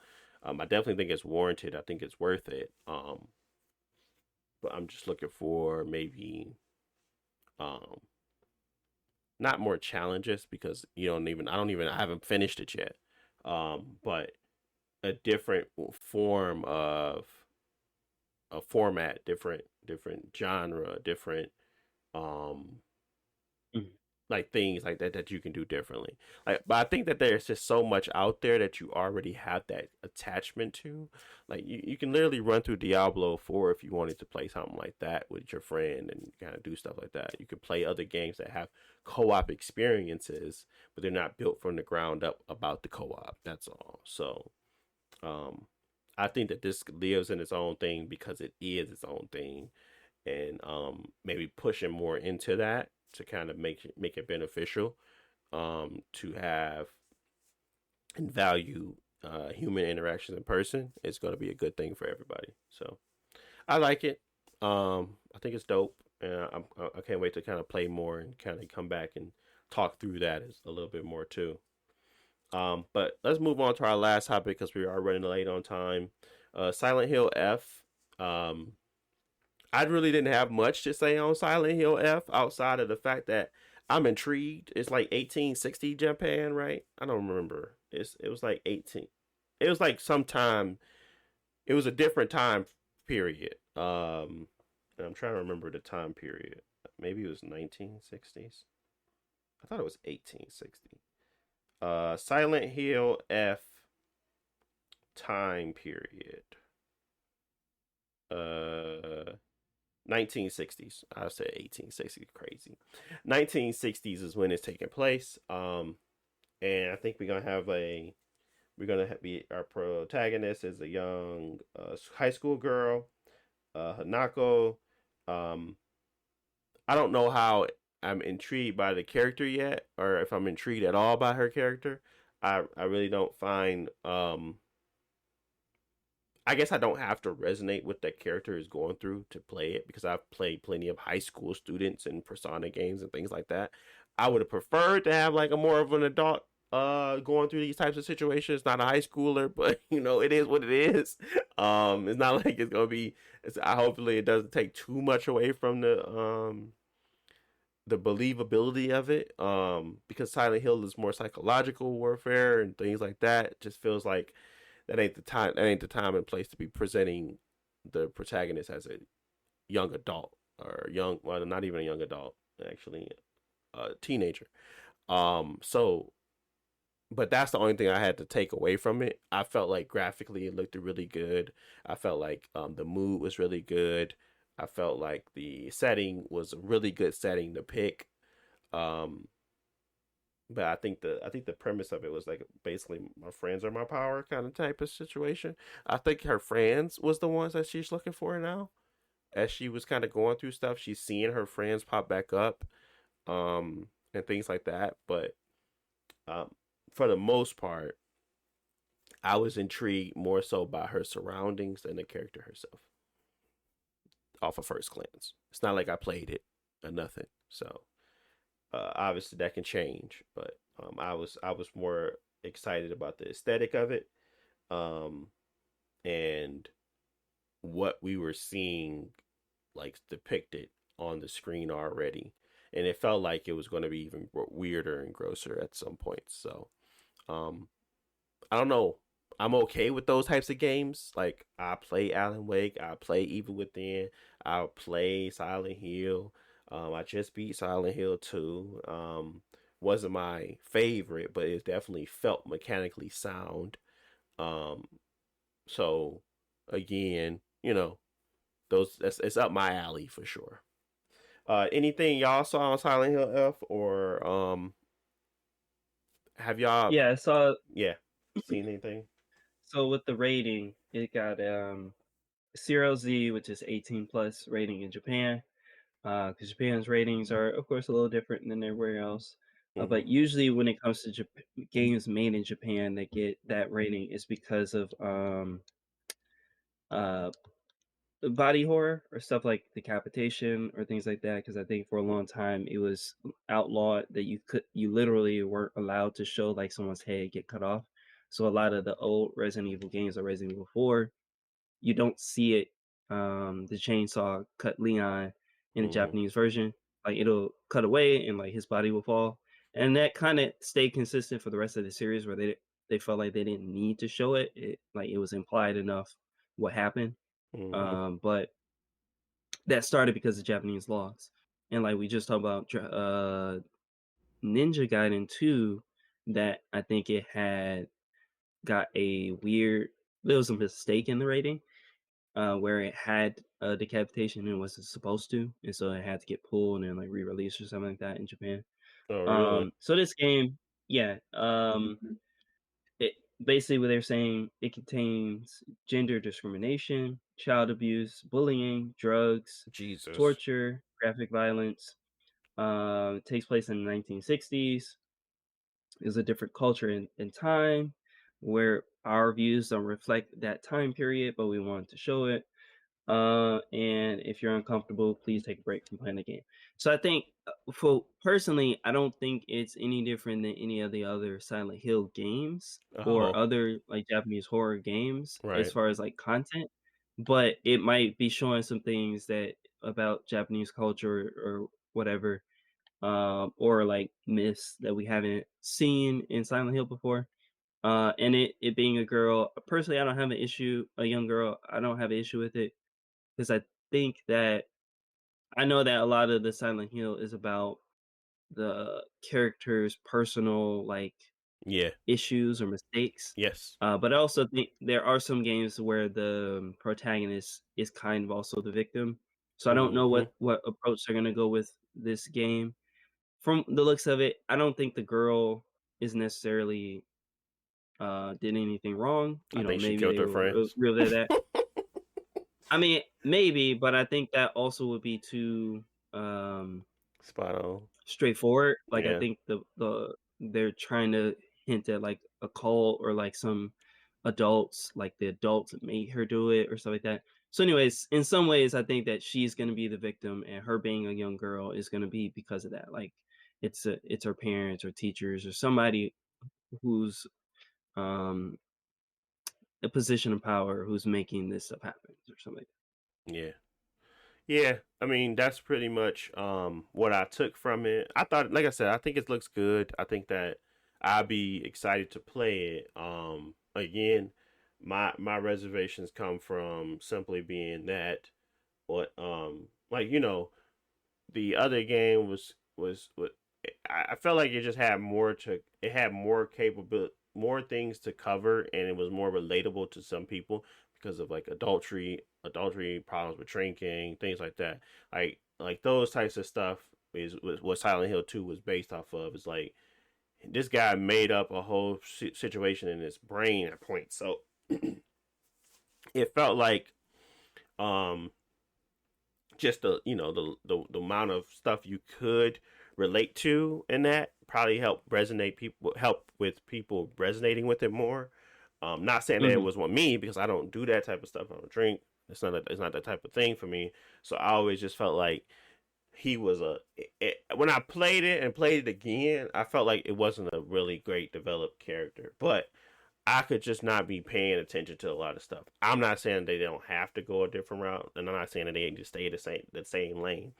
I definitely think it's warranted. I think it's worth it. But I'm just looking for maybe um, not more challenges because I haven't finished it yet. But a different form of a format, different genre, different um Mhm. like things like that you can do differently. Like, but I think that there's just so much out there that you already have that attachment to. Like, you can literally run through Diablo 4 if you wanted to play something like that with your friend and kind of do stuff like that. You could play other games that have co-op experiences, but they're not built from the ground up about the co-op. That's all. So, I think that this lives in its own thing because it is its own thing, and maybe pushing more into that to kind of make it beneficial, to have and value human interactions in person is going to be a good thing for everybody. So I like it. I think it's dope, and I can't wait to kind of play more and kind of come back and talk through that a little bit more too. But let's move on to our last topic because we are running late on time. Silent Hill F. I really didn't have much to say on Silent Hill F outside of the fact that I'm intrigued. It's like 1860 Japan, right? I don't remember. It was like 18. It was like sometime. It was a different time period. And I'm trying to remember the time period. Maybe it was 1960s. I thought it was 1860. Silent Hill F time period. 1960s. I said 1860s. Crazy. 1960s is when it's taking place. And I think our protagonist is a young high school girl, Hanako. I don't know how I'm intrigued by the character yet, or if I'm intrigued at all by her character. I really don't find I guess I don't have to resonate with that character is going through to play it because I've played plenty of high school students and Persona games and things like that. I would have preferred to have like a more of an adult going through these types of situations, not a high schooler, but it is what it is. It's not like it's gonna be hopefully it doesn't take too much away from the believability of it, because Silent Hill is more psychological warfare and things like that. It just feels like that ain't the time and place to be presenting the protagonist as a young adult or not even a young adult, actually a teenager. So but that's the only thing I had to take away from it. I felt like graphically it looked really good. I felt like the mood was really good. I felt like the setting was a really good setting to pick. Um, but I think the premise of it was like basically my friends are my power kind of type of situation. I think her friends was the ones that she's looking for now. As she was kind of going through stuff, she's seeing her friends pop back up, and things like that. But um, for the most part, I was intrigued more so by her surroundings than the character herself. Off of first glance, it's not like I played it or nothing. So obviously that can change, but I was more excited about the aesthetic of it, um, and what we were seeing like depicted on the screen already, and it felt like it was going to be even weirder and grosser at some point. So I don't know. I'm okay with those types of games. Like I play Alan Wake, I play Evil Within, I play Silent Hill. I just beat Silent Hill 2. Wasn't my favorite, but it definitely felt mechanically sound. Um, so again, it's up my alley for sure. Anything y'all saw on Silent Hill F, or have y'all Yeah, I saw. yeah seen anything? So with the rating, it got Zero Z, which is 18 plus rating in Japan. Because Japan's ratings are, of course, a little different than everywhere else. Mm-hmm. But usually, when it comes to games made in Japan that get that rating, is because of uh, body horror or stuff like decapitation or things like that. Because I think for a long time it was outlawed that you literally weren't allowed to show like someone's head get cut off. So a lot of the old Resident Evil games, or Resident Evil 4, you don't see it. The chainsaw cut Leon in the Mm-hmm. Japanese version. Like it'll cut away and like his body will fall. And that kind of stayed consistent for the rest of the series, where they felt like they didn't need to show it. Like it was implied enough what happened. Mm-hmm. But that started because of Japanese laws. And like we just talked about Ninja Gaiden 2 that I think it had got a weird there was a mistake in the rating, where it had a decapitation and wasn't supposed to, and so it had to get pulled and like re-released or something like that in Japan. Oh, really? So this game, yeah, it basically what they're saying it contains gender discrimination, child abuse, bullying, drugs, Jesus. torture, graphic violence. It takes place in the 1960s. Is a different culture and time where our views don't reflect that time period, but we want to show it. And if you're uncomfortable, please take a break from playing the game. So I think, for personally, I don't think it's any different than any of the other Silent Hill games or Oh, other like Japanese horror games as right. far as like content. But it might be showing some things that about Japanese culture or whatever, or like myths that we haven't seen in Silent Hill before. And it being a girl, personally, I don't have an issue. A young girl, I don't have an issue with it because I think that I know that a lot of the Silent Hill is about the character's personal like Yeah. issues or mistakes. Yes. But I also think there are some games where the protagonist is kind of also the victim. So I don't know Mm-hmm. what approach they're gonna go with this game. From the looks of it, I don't think the girl is necessarily did anything wrong. I You know, think she maybe killed they her were friends. real at that. I mean, maybe, but I think that also would be too um Spot on. straightforward. Like I Yeah. think they're trying to hint at like a cult or like some adults, like the adults made her do it or stuff like that. So, anyways, in some ways, I think that she's gonna be the victim, and her being a young girl is gonna be because of that. Like, it's her parents or teachers or somebody who's um a position of power who's making this stuff happen or something like Yeah. Yeah, I mean that's pretty much what I took from it. I thought, like I said, I think it looks good. I think that I'd be excited to play it. Again, my reservations come from simply being that what like the other game was I felt like it just had more to it had more capable more things to cover, and it was more relatable to some people because of like adultery problems with drinking, things like that. Like those types of stuff was what Silent Hill 2 was based off of. It's like this guy made up a whole situation in his brain at points, so it felt like um just the amount of stuff you could relate to in that probably help with people resonating with it more. Not saying that it that. was with me because I don't do that type of stuff. I don't drink. It's not that type of thing for me. So I always just felt like he was when I played it and played it again, I felt like it wasn't a really great developed character. But I could just not be paying attention to a lot of stuff. I'm not saying they don't have to go a different route, and I'm not saying that they just stay the same lane.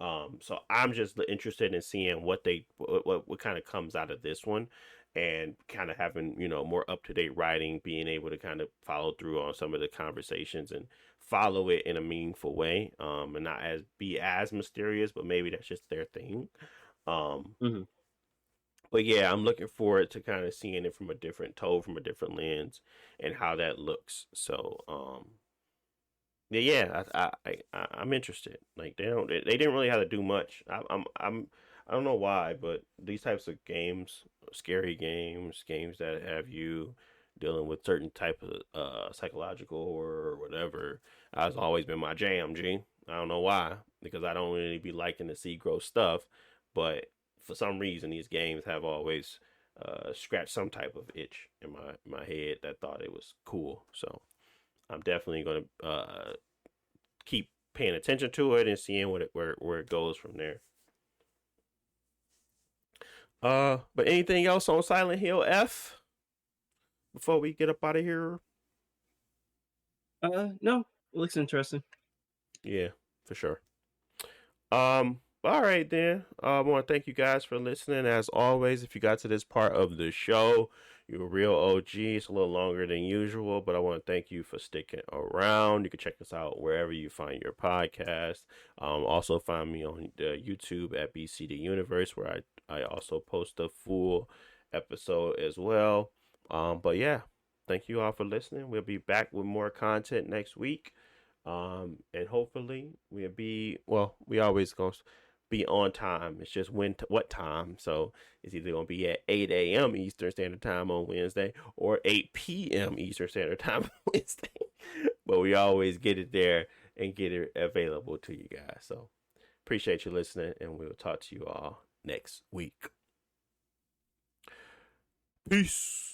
So I'm just interested in seeing what kind of comes out of this one, and kind of having more up to date writing, being able to kind of follow through on some of the conversations and follow it in a meaningful way, and not be as mysterious, but maybe that's just their thing. Um, Hmm. but yeah, I'm looking forward to kind of seeing it from a different lens, and how that looks. So, yeah, I'm interested. Like they didn't really have to do much. I don't know why, but these types of games, scary games that have you dealing with certain type of psychological horror or whatever, has always been my jam. G. I don't know why, because I don't really be liking to see gross stuff, but for some reason these games have always scratched some type of itch in my head that thought it was cool. So I'm definitely going to keep paying attention to it and seeing where it goes from there. But anything else on Silent Hill F before we get up out of here? No, it looks interesting. Yeah, for sure. All right then. I want to thank you guys for listening. As always, if you got to this part of the show, you're a real OG. It's a little longer than usual, but I want to thank you for sticking around. You can check us out wherever you find your podcast. Also find me on YouTube at BCD Universe, where I also post a full episode as well. But yeah, thank you all for listening. We'll be back with more content next week. And hopefully we always gonna be on time. It's just what time. So it's either gonna be at 8 a.m. Eastern Standard Time on Wednesday or 8 p.m. Eastern Standard Time on Wednesday. But we always get it there and get it available to you guys. So appreciate you listening, and we'll talk to you all next week. Peace.